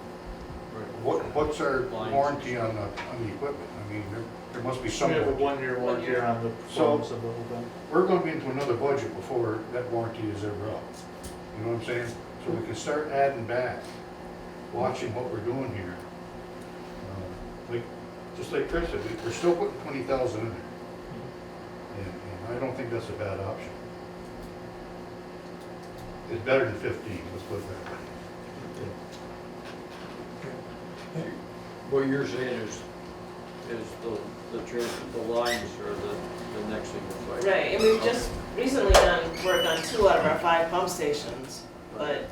what's our warranty on the equipment? I mean, there must be we some, have a warranty. 1-year warranty on the So- performance of the whole thing. We're gonna be into another budget before that warranty is ever up. You know what I'm saying? So we can start adding back, watching what we're doing here. Like, just like Chris said, we're still putting 20,000 in there. And I don't think that's a bad option. It's better than 15, let's put it that way. What you're saying is the lines are the next thing to fight. Right, and we've just recently done work on 2 out of our 5 pump stations, but,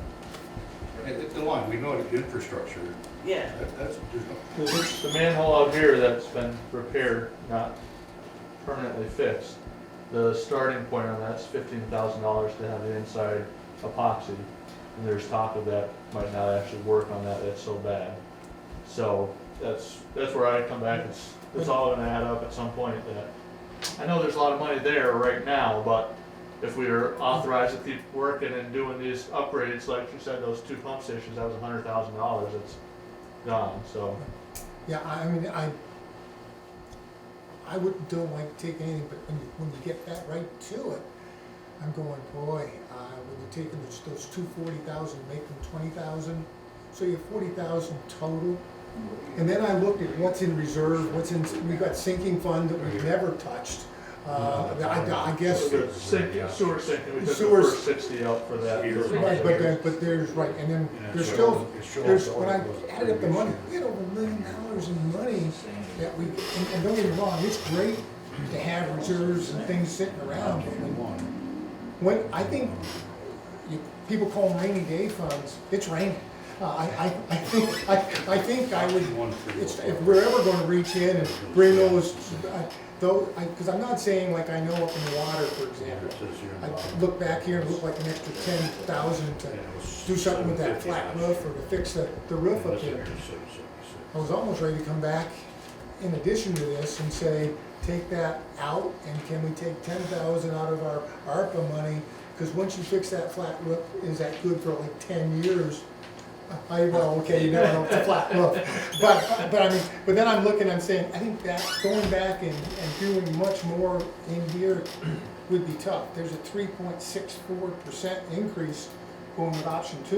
The line, we know the infrastructure, yeah. that's, there's no, It's the manhole out here that's been repaired, not permanently fixed. The starting point on that's $15,000 to have the inside epoxy. And there's talk of that might not actually work on that, that's so bad. So that's where I come back, it's all gonna add up at some point that, I know there's a lot of money there right now, but if we are authorized to keep working and doing these upgrades, like you said, those 2 pump stations, that was $100,000, it's gone, so. Yeah, I mean, I don't like to take anything, but when you get that right to it, I'm going, boy, when you're taking those 240,000, make them 20,000, so you have 40,000 total. And then I looked at what's in reserve, we've got sinking fund that we've never touched. I guess, The sewer sinking, we took the Sewers- first 60 out for that. right, but there's, right, and then there's still, when I added up the money, we had over $1 million in money that we, and don't get me wrong, it's great to have reserves and things sitting around. When, I think, people call them rainy day funds, it's raining. I think I would, if we're ever gonna reach in and bring those, because I'm not saying like I know up in the water, for example. I look back here and look like an extra 10,000 to do something with that flat roof or to fix the roof up there. I was almost ready to come back in addition to this and say, take that out, and can we take 10,000 out of our ARPA money? Because once you fix that flat roof, is that good for like 10 years? Okay, you never know, it's a flat roof. But I mean, but then I'm looking, I'm saying, I think that going back and doing much more in here would be tough. There's a 3.64% increase going with option 2.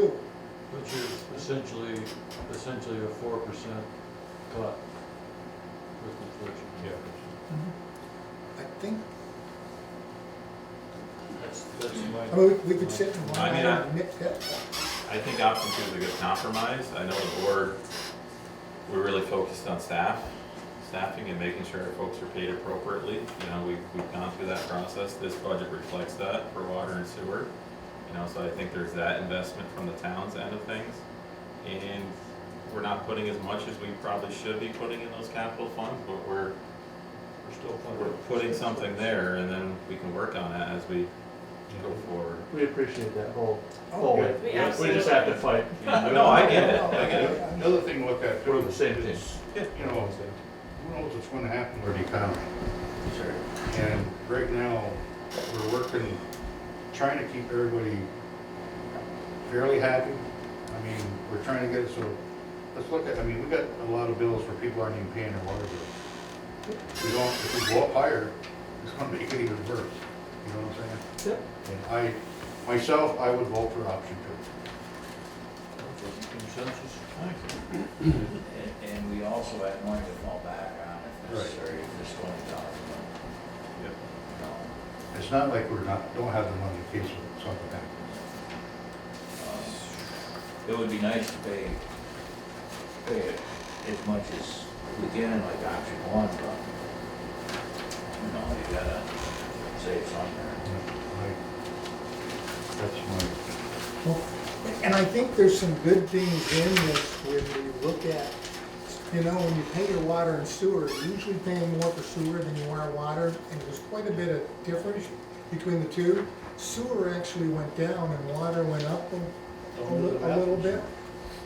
Which is essentially a 4% cut with inflation. yeah. I think, That's my. I mean, we could sit and I mean, nitpick. I think option 2 is a good compromise. I know the board, we're really focused on staffing and making sure our folks are paid appropriately. You know, we've gone through that process. This budget reflects that for water and sewer. You know, so I think there's that investment from the town's end of things. And we're not putting as much as we probably should be putting in those capital funds, but we're we're still we're funded. putting something there, and then we can work on it as we go forward. We appreciate that whole Okay. we just have to fight. No, I get it, I get it. Another thing to look at too. We're the same is, you know, who knows what's gonna happen with the economy? Sure. And right now, we're working, trying to keep everybody fairly happy. I mean, we're trying to get it so, let's look at, I mean, we got a lot of bills where people aren't even paying their water bill. If we go up higher, it's gonna make it even worse, you know what I'm saying? Yeah. And myself, I would vote for option Consensus? And we also have money to fall back on if necessary, if this $20. Yep. No. 2. It's not like don't have the money in case something happens. It would be nice to pay it as much as we can, like option 1, but, you know, you gotta save somewhere. That's my, And I think there's some good things in this when you look at, you know, when you pay your water and sewer, you're usually paying more for sewer than you are water, and there's quite a bit of difference between the two. Sewer actually went down and water went up a little bit.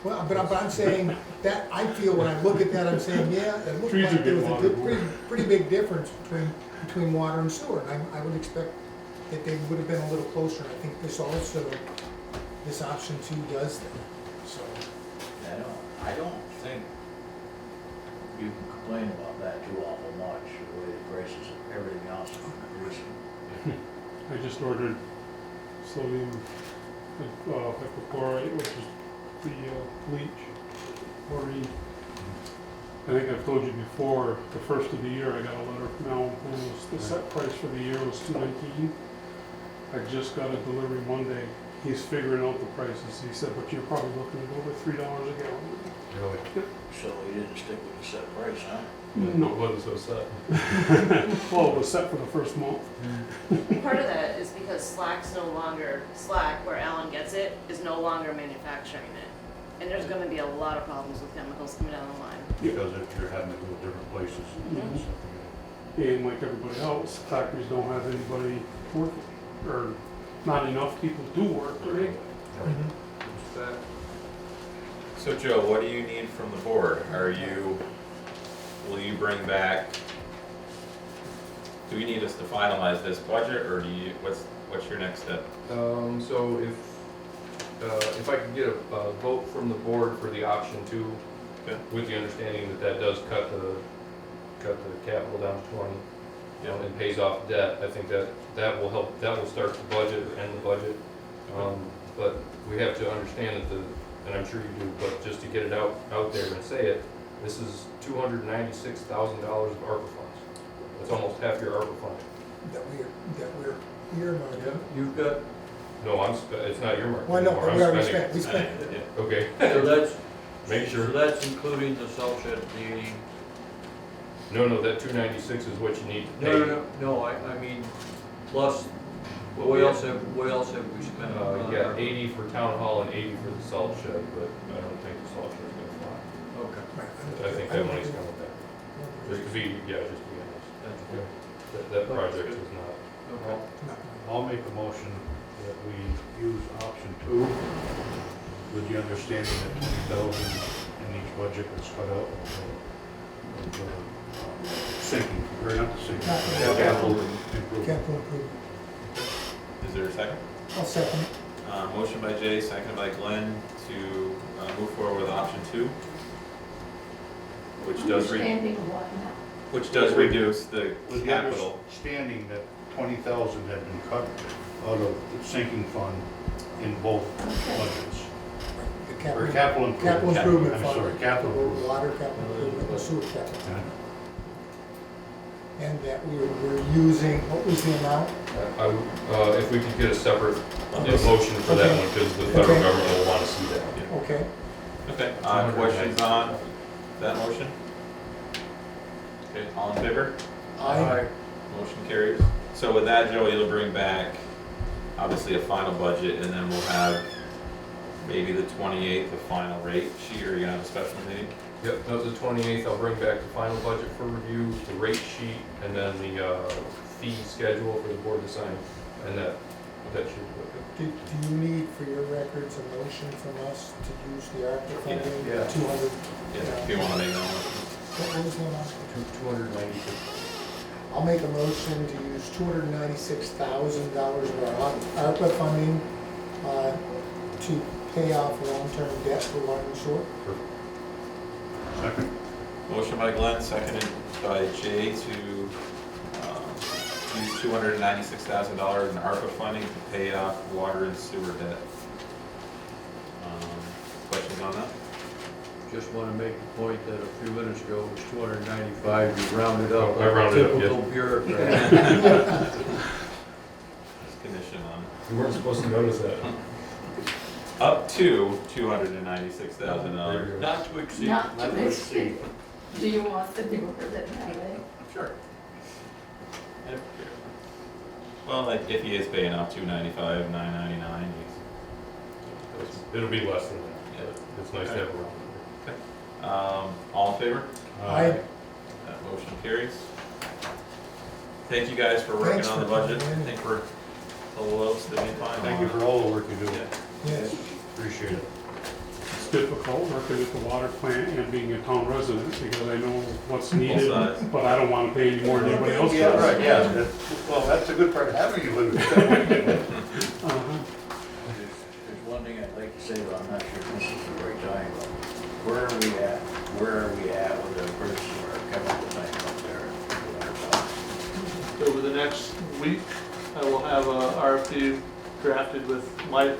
Well, but I'm saying that, I feel when I look at that, I'm saying, yeah, it looked like there was a pretty big difference between water and sewer. And I would expect that they would have been a little closer. I think this option 2 does that, so. I don't think you can complain about that too awful much, the way the prices of everything else is increasing. I just ordered sodium hypochlorite, which is the bleach, chlorine. I think I've told you before, the first of the year, I got a letter from Alan, and the set price for the year was $2.19. I just got a delivery Monday. He's figuring out the prices. He said, but you're probably looking at over $3 a gallon. really. So we didn't stick with the set price, huh? No, It wasn't so sad. well, it was set for the first month. Part of that is because Slack's no longer, Slack, where Allen gets it, is no longer manufacturing it. And there's gonna be a lot of problems with chemicals coming down the line. Because if you're having to go different places and Mhm. stuff. And like everybody else, factories don't have anybody working, or not enough people do work, right? That, So Joe, what do you need from the board? Will you bring back, do we need us to finalize this budget, or what's your next step? So if I could get a vote from the board for the option 2, Okay. with the understanding that that does cut the capital down to 20, and pays off debt, I think that will help, that will start the budget, or end the budget. But we have to understand that and I'm sure you do, but just to get it out there and say it, this is $296,000 of ARPA funds. That's almost half your ARPA fund. That we're earmarking. yeah, you've got, No, it's not your mark. Well, I know, anymore. but I'm we already spending it. spent, we spent. Yeah. Okay, so that's, make so sure. that's including the salt shed, the, No, that 296 is what you need to pay. no, I mean, plus, what else have we spent? Yeah, 80 for town hall and 80 for the salt shed, but I don't think the salt shed's gonna fly. Okay, I think that money's coming back. Just to be honest. that's good. That project is not. Okay. I'll make a motion that we use option 2 with the understanding that 20,000 in each budget is cut out of sinking, or not the sinking. Capital improvement. Capital improvement. Is there a second? I'll second. Motion by Jay, seconded by Glenn to move forward with option 2, which does reduce the With the capital. understanding that 20,000 had been cut out of the sinking fund in both budgets. The Or capital improvement. Capital improvement I'm fund. sorry, capital improvement. Water capital improvement, and sewer capital. Yeah. And that we're using, what was the amount? If we could get a separate Yes. motion for that Okay. one, because the federal Okay. government will want to see that. Okay. Okay, questions on that motion? Okay, all in favor? Aye. Motion carries. So with that, Joey, you'll bring back, obviously, a final budget, and then we'll have maybe the 28th, the final rate sheet, or you gonna have a special meeting? Yep, the 28th, I'll bring back the final budget for review, the rate sheet, and then the fee schedule for the board to sign. And that should be Do you need for your records a motion from us to use the ARPA funding? Yeah. 200, Yeah, if you wanna make that one. what was the amount? good. 296. I'll make a motion to use $296,000 of our ARPA funding to pay off long-term debt for water and sewer. Second. Motion by Glenn, seconded by Jay to use $296,000 in ARPA funding to pay off water and sewer debt. Questions on that? Just wanna make the point that a few minutes ago it was 295, you rounded up. I rounded up, yeah. Typical bureaucrat. Just condition on You weren't supposed to notice that. up to $296,000. Not to exceed. Not to exceed. Do you want the number that way? Sure. Yep. Well, like if he is paying off $295, $999, It'll be less than that. Yeah. It's nice to have around. all in favor? Aye. That motion carries. Thank you guys for working Thanks on the for budget. I coming in. think we're a little close to being fine. Thank you for all the work you do. Yeah. Yes. Appreciate it. It's difficult working at the water plant and being a town resident because I know what's needed, sides. but I don't wanna pay any more than anybody else Yeah, does. right, yeah. Well, that's a good part of having you live. Uh-huh. There's one thing I'd like to say, but I'm not sure if this is the right time, but where are we at with the purchase of our chemical tank up there? Over the next week, I will have a RFP drafted with Mike.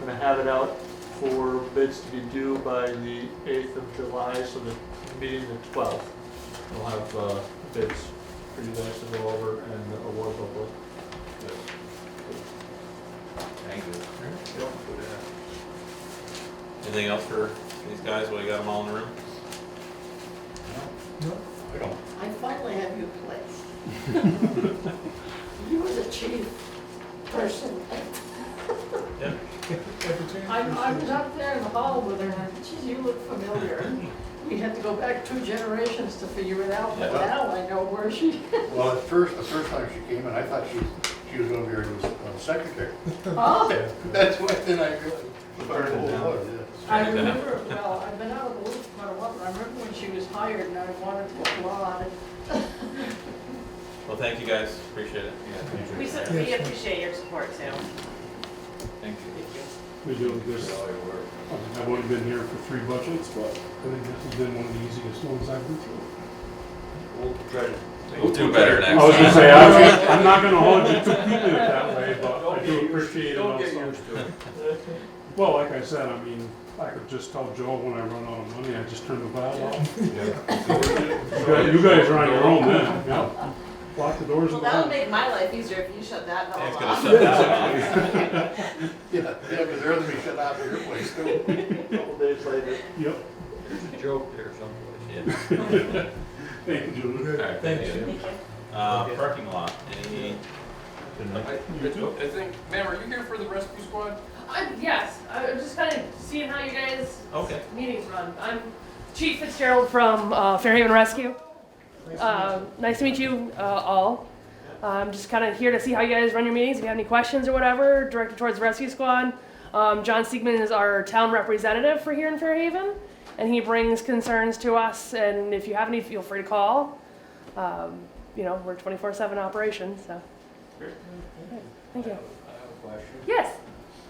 Gonna have it out for bids to be due by the 8th of July, so the meeting the 12th. We'll have bids for you guys to go over and award hopefully. Thank you. Anything else for these guys? Well, you got them all in the room? I don't. I finally have you placed. You were the chief person. Yeah. I was up there in the hall with her, and I said, geez, you look familiar. We had to go back 2 generations to figure it out, but Yeah. now I know where she. Well, the first time she came in, I thought she was gonna be our new secretary. Oh, That's what, then I realized. I remember, well, I've been out of the loop for quite a while, but I remember when she was hired and I wanted to applaud. Well, thank you guys. Appreciate it. We appreciate your support too. Thank you. We do this, For all your work. I've only been here for 3 budgets, but I think this has been one of the easiest ones I've been through. We'll try to. We'll do better next I was gonna time. say, I'm not gonna hold you too keeping it that way, but I do appreciate it Don't get also. used to it. Well, like I said, I mean, I could just tell Joe when I run out of money, I just turn the valve off. You guys are on your own then, yeah. Lock the doors Well, and. that would make my life easier if you shut that Yeah, it's valve gonna off. shut that off. Yeah, because they're gonna be shut out of your place too. A couple days later. Yep. There's a joke there someplace. Yeah. Thank you, Julie. All right, thank you. Thank you. Parking lot, any, I think, ma'am, are you here for the rescue squad? Yes, I'm just kind of seeing how you guys' okay. meetings run. I'm Chief Fitzgerald from Fairhaven Rescue. Nice to meet you all. I'm just kind of here to see how you guys run your meetings. If you have any questions or whatever, directed towards the rescue squad. John Siegman is our town representative for here in Fairhaven, and he brings concerns to us. And if you have any, feel free to call. You know, we're 24/7 operation, so. Thank you. I have a question. Yes.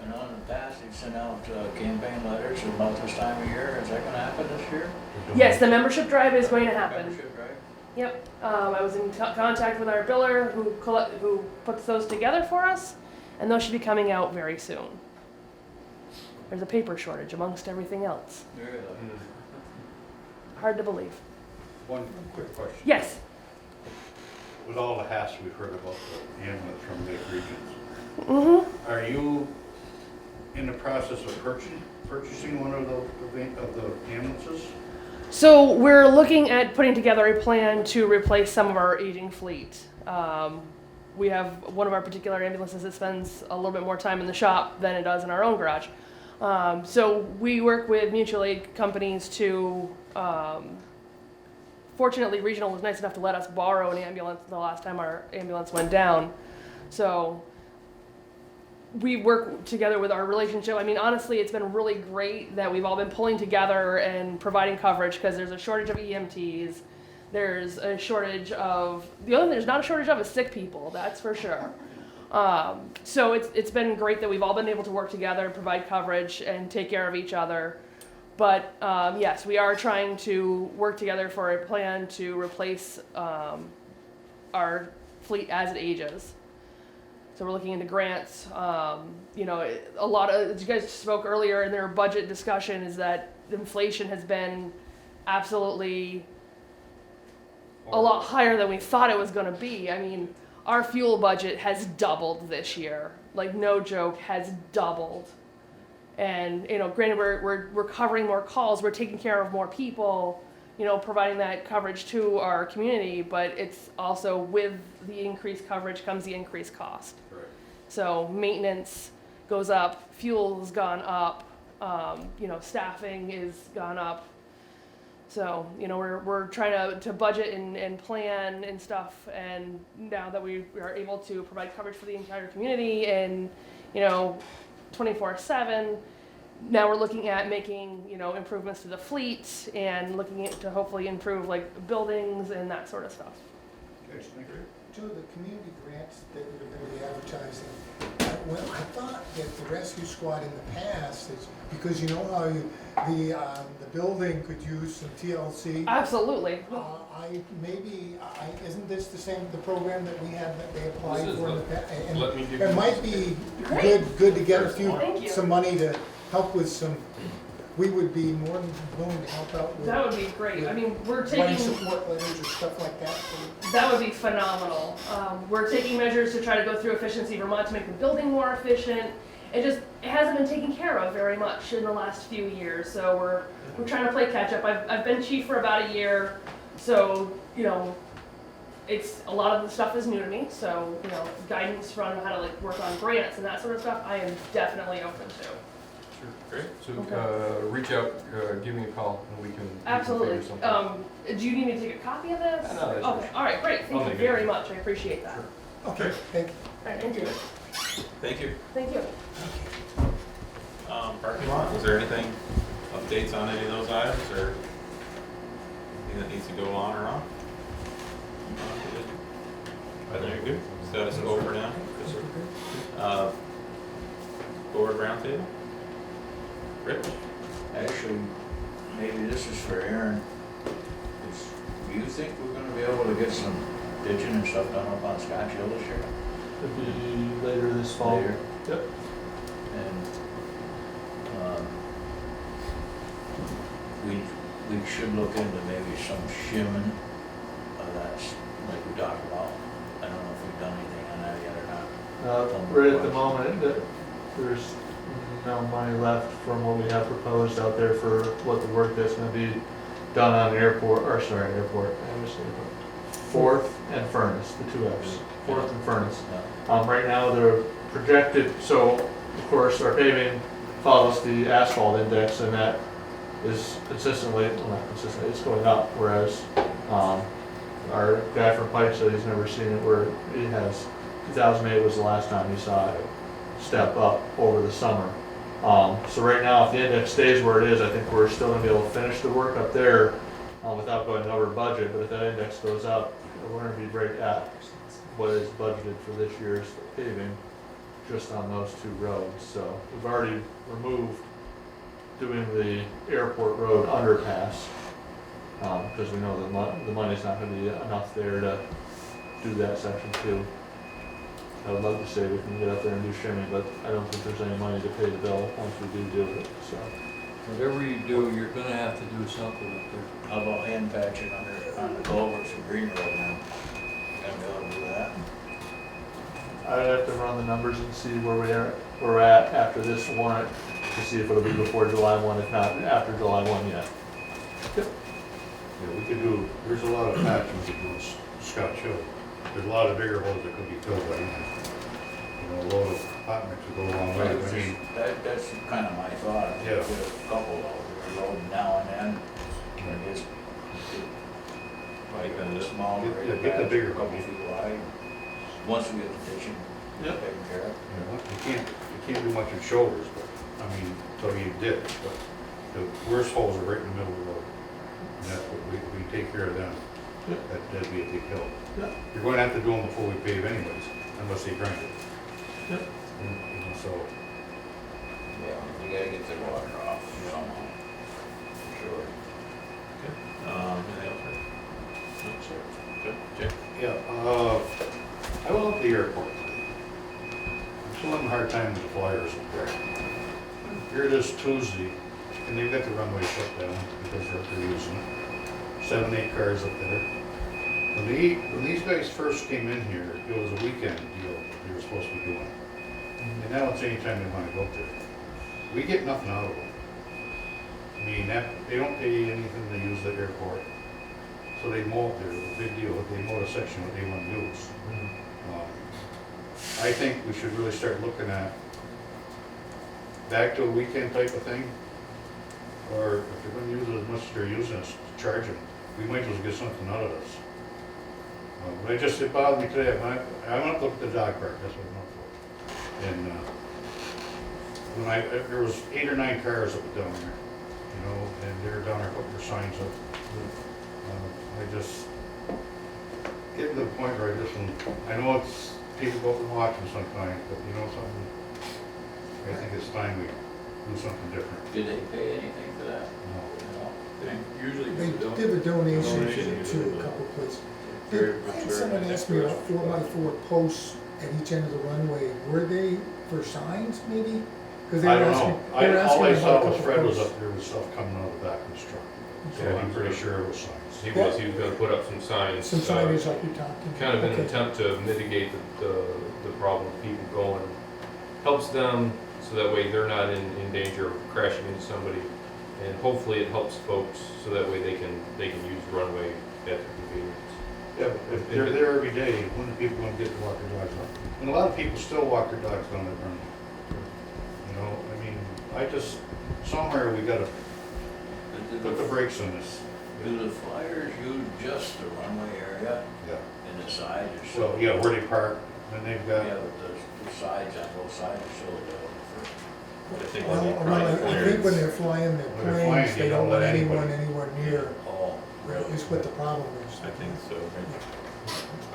And on the past, they've sent out campaign letters about this time of year. Is that gonna happen this year? Yes, the membership drive is going to happen. Membership, right? Yep. I was in contact with our biller who puts those together for us, and those should be coming out very soon. There's a paper shortage amongst everything else. Really? Hard to believe. One quick question. Yes. With all the hassle we've heard about the ambulance from Lake Regions, Mm-hmm. are you in the process of purchasing one of the ambulances? So we're looking at putting together a plan to replace some of our aging fleet. We have one of our particular ambulances that spends a little bit more time in the shop than it does in our own garage. So we work with mutual aid companies to, fortunately, Regional was nice enough to let us borrow an ambulance the last time our ambulance went down. So we work together with our relationship. I mean, honestly, it's been really great that we've all been pulling together and providing coverage because there's a shortage of EMTs. There's a shortage of, the only thing there's not a shortage of is sick people, that's for sure. So it's been great that we've all been able to work together, provide coverage, and take care of each other. But yes, we are trying to work together for a plan to replace our fleet as it ages. So we're looking into grants. You know, a lot of, as you guys spoke earlier in their budget discussion, is that inflation has been absolutely a lot higher than we thought it was going to be. I mean, our fuel budget has doubled this year. Like, no joke, has doubled. And, you know, granted, we're covering more calls, we're taking care of more people, you know, providing that coverage to our community, but it's also with the increased coverage comes the increased cost. Correct. So maintenance goes up, fuel's gone up, you know, staffing is gone up. So, you know, we're trying to budget and plan and stuff, and now that we are able to provide coverage for the entire community and, you know, 24/7, now we're looking at making, you know, improvements to the fleet and looking at to hopefully improve like buildings and that sort of stuff. Joe, the community grants that you're going to be advertising, well, I thought that the rescue squad in the past is, because you know how the building could use some TLC. Absolutely. Isn't this the same, the program that we had that they applied This is for in the- the past? let me give It you might this. be Great. good to get Thank you. some money to help with some, we would be more than willing to help out with That would be great. I mean, we're writing taking, support letters or stuff like that. that would be phenomenal. We're taking measures to try to go through Efficiency Vermont to make the building more efficient. It hasn't been taken care of very much in the last few years, so we're trying to play catch up. I've been chief for about a year, so, you know, it's, a lot of the stuff is new to me, so, you know, guidance from how to like work on grants and that sort of stuff, I am definitely open to. Sure, great. So, Okay. reach out, give me a call, and we can Absolutely. figure something. Do you need me to take a copy of this? No, that's Okay, all right, great. I'll Thank you make it. very much. I appreciate that. Okay, thank you. All right, thank you. Thank you. Thank you. Parking lot, was there anything, updates on any of those items, or anything that needs to go on or off? I think you're good. Status quo for now. Board roundtable? Rich? Actually, maybe this is for Aaron. Do you think we're gonna be able to get some ditching and stuff done up on Scotch Hill this year? Could be later this fall. Later? Yep. And, we should look into maybe some shimming of that, like we talked about. I don't know if we've done anything on that yet or not. Right at the moment, there's no money left from what we have proposed out there for what the work that's gonna be done on airport, Fourth and Furnace, the two Fs, Fourth and Furnace. Right now, they're projected, so of course, our paving follows the asphalt index, and that is consistently, well, not consistently, it's going up, whereas our guy from Pike said he's never seen it where it has, 2008 was the last time he saw it step up over the summer. So right now, if the index stays where it is, I think we're still gonna be able to finish the work up there without going over budget, but if that index goes up, we're gonna be right at what is budgeted for this year's paving, just on those two roads. So we've already removed doing the airport road underpass, because we know the money's not gonna be enough there to do that section too. I would love to say we can get up there and do shimming, but I don't think there's any money to pay the bill once we do it, so. Whatever you do, you're gonna have to do something up there. How about hand patching on the culverts for Green Road now? Gonna be able to do that? I'd have to run the numbers and see where we're at after this warrant, to see if it'll be before July 1, if not after July 1 yet. Yeah, we could do, there's a lot of patches that do Scotch Hill. There's a lot of bigger holes that could be filled by now. know, a load of hot mix would go a long way. I mean, That's kind of my thought. Yeah. Get a couple of loading now and then, and just Like, get a small, Get- regular get the batch, bigger a couple cookie. feet wide. Once we get the ditching Yep. taken care of. you can't do much with shoulders, but, I mean, until you dip, but the worst holes are right in the middle of the road. And that's what we take care of them. Yep. That'd be a big help. Yep. You're going to have to do them before we pave anyways, unless they grind it. Yep. And, you know, so, Yeah, you gotta get the water off somehow. Sure. Okay. Anything else, Rick? No, sir. Good. Jay? yeah, I was at the airport today. I'm still having a hard time with the flyers up there. Here it is Tuesday, and they've got the runway shut down because they're using it. 7, 8 cars up there. When these guys first came in here, it was a weekend deal that they were supposed to be doing. And now it's anytime they want to go up there. We get nothing out of them. I mean, they don't pay anything to use the airport. So they mow up there, it's a big deal, they mow the section what they want to use. I think we should really start looking at back to a weekend type of thing. Or if they're gonna use it as much as they're using us, charge them. We might as well get something out of this. But it bothered me today, I went up to look at the dog park, that's what I went for. And, there was 8 or 9 cars up down there, you know, and they're down there putting their signs up. I just, getting to the point where I know it's, people go up and watch them sometimes, but you know something? I think it's time we do something different. Did they pay anything for that? No. No. Usually They we don't. did a donation Donation, to yeah. a couple of places. Very- I had very someone nice ask me about decoration. 4x4 posts at each end of the runway, were they for signs maybe? Because they I were don't asking, know. they were All asking I about saw a was couple Fred was posts. up there with stuff coming out of the back of his truck. So Yeah. I'm pretty sure it was signs. He was gonna put up some signs. Some signage like you're talking. Kind of in an Okay. attempt to mitigate the problem of people going. Helps them, so that way they're not in danger of crashing into somebody. And hopefully it helps folks, so that way they can use the runway at their convenience. Yeah, but if they're there every day, when are people gonna get to walk their dogs out? And a lot of people still walk their dogs down that runway. You know, I mean, somewhere we gotta put the brakes on this. Do the flyers use just the runway area Yeah. and the sides are So, still? yeah, where they park, and they've Yeah, got, but the sides on both sides are still available for. I think Well, that'd be I probably think when clearance. they're flying their When they're flying, planes, you they don't don't let want anyone anybody- anywhere near, Oh, really? is what the problem is. I think so.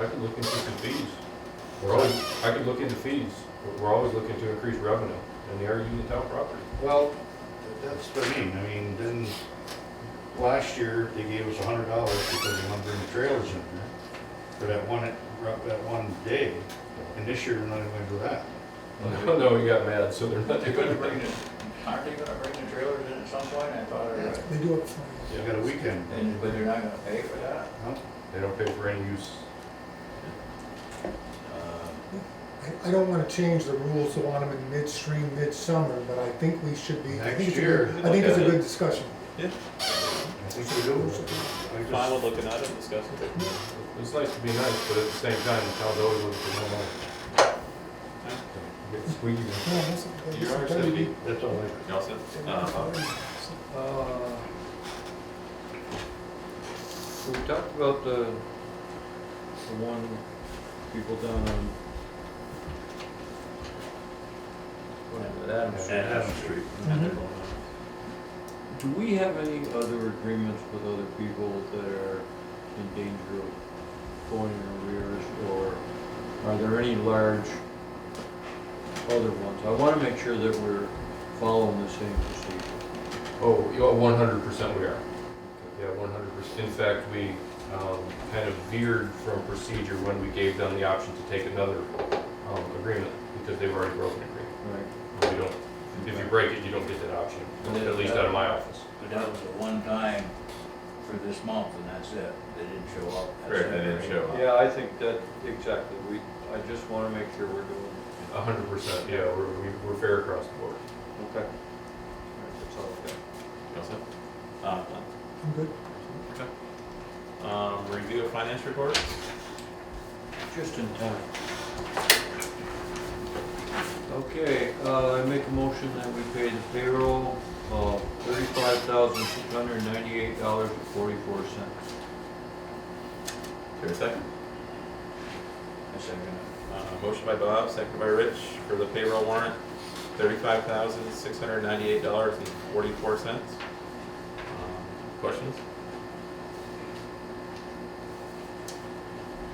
I could look into some fees. I could look into fees. We're always looking to increase revenue, and they are using town property. well, that's what I mean, then last year, they gave us $100 because they wanted to bring the trailers in there for that one day, and this year, they're not even gonna do that. No, you got mad, so they're not. They're gonna bring aren't they gonna bring the trailers in at some point? I thought, They do it for They got a weekend. but they're not gonna pay for that? No? They don't pay for any use. I don't wanna change the rules to want them in midstream, midsummer, but I think we should be, I think it's a Next good, year. I think it's a Look at good it. discussion. Yeah, I think we do. fine with looking at it, discussing it. It's nice to be nice, but at the same time, the town's always looking for more money. Get squeaky. Yeah, that's- You are that's- that'd be- That's all I. You all set? So we talked about the one people down on, Adams Street. Adams Street. Mhm. Do we have any other agreements with other people that are in danger of going in arrears, or are there any large other ones? I wanna make sure that we're following the same procedure. Oh, 100% we are. Yeah, 100%. In fact, we kind of veered from procedure when we gave them the option to take another agreement, because they've already broken the agreement. Right. We don't, if you break it, you don't get that option, at least out of my office. But that was a one time for this month and that's it. They didn't show up. That's Right, it. they didn't show up. Yeah, I think that, exactly, I just wanna make sure we're doing, 100%, yeah, we're fair across the board. okay. All right, that's all I've got. You all set? Glenn? I'm good. Okay. Review of finance report? Just in time. Okay, I make a motion that we pay the payroll of $35,698.44. Is there a second? I second it. Motion by Bob, second by Rich for the payroll warrant, $35,698.44. Questions?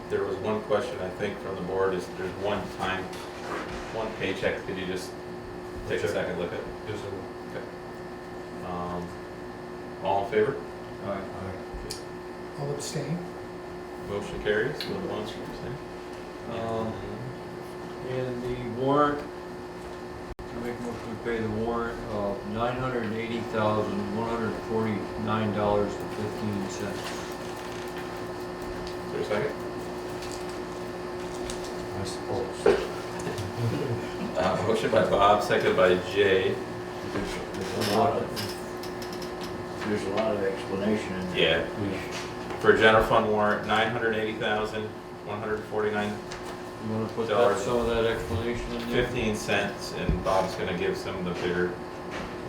There was one question, I think, from the board, is there's one paycheck, could you just take a second look at it? Yes, sir. Okay. All in favor? Aye. I'll abstain. Motion carries, with one abstain. And the warrant, I make a motion to pay the warrant of $980,149.15. Is there a second? I suppose. Motion by Bob, seconded by Jay. There's a lot of explanation in there. Yeah. For general fund warrant, $980,149.15, You wanna put some of that explanation in there? and Bob's gonna give some of the bigger.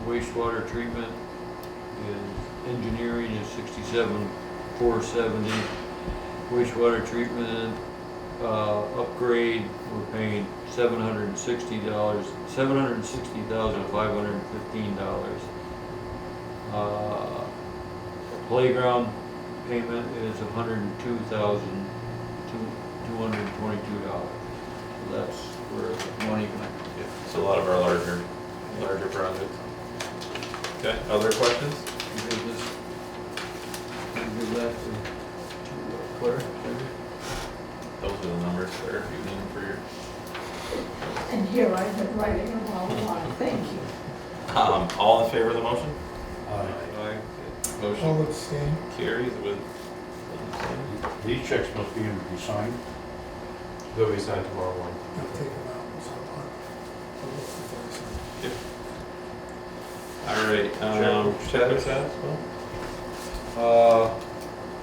Wastewater treatment is, engineering is $67,470. Wastewater treatment, upgrade, we're paying $760,515. Playground payment is $102,222. So that's where the money comes. It's a lot of our larger projects. Okay, other questions? You give this, you give that to Claire? Those are the numbers there, if you need them for your. And here I've been writing them all along, thank you. All in favor of the motion? Aye. I'll Motion abstain. carries with. These checks must be in to be signed. They'll be signed tomorrow morning. I'll take them out, so I'll look before I sign. All right, check status, Bill?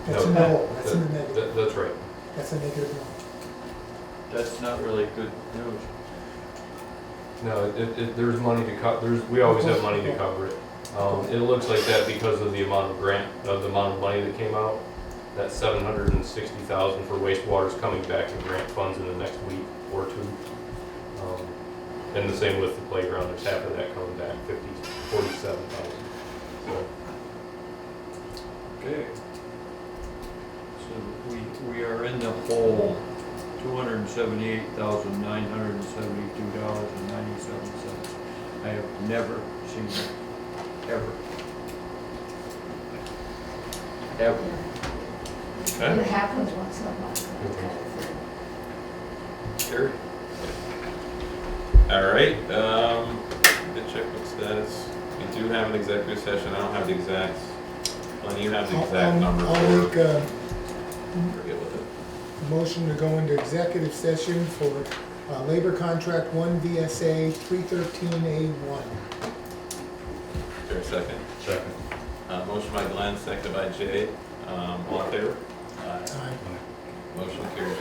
That's a no, that's in the negative, That's right. that's a negative no. That's not really good news. No, there's money to we always have money to cover it. It looks like that because of the amount of the amount of money that came out. That $760,000 for wastewater is coming back in grant funds in the next week or two. And the same with the playground, there's half of that coming back, $47,000. So, Okay. So we are in the hole, $278,972.97. I have never seen that, ever. Ever. Okay. It happens once in a while. Sure. All right, the checkbook status. We do have an executive session. I don't have the exact. Glenn, you have the exact number I'll for. make a Forget what motion to go into executive session for labor contract 1 VSA 313A1. Is there a second? Second. Motion by Glenn, seconded by Jay. All in favor? Aye. Motion carries.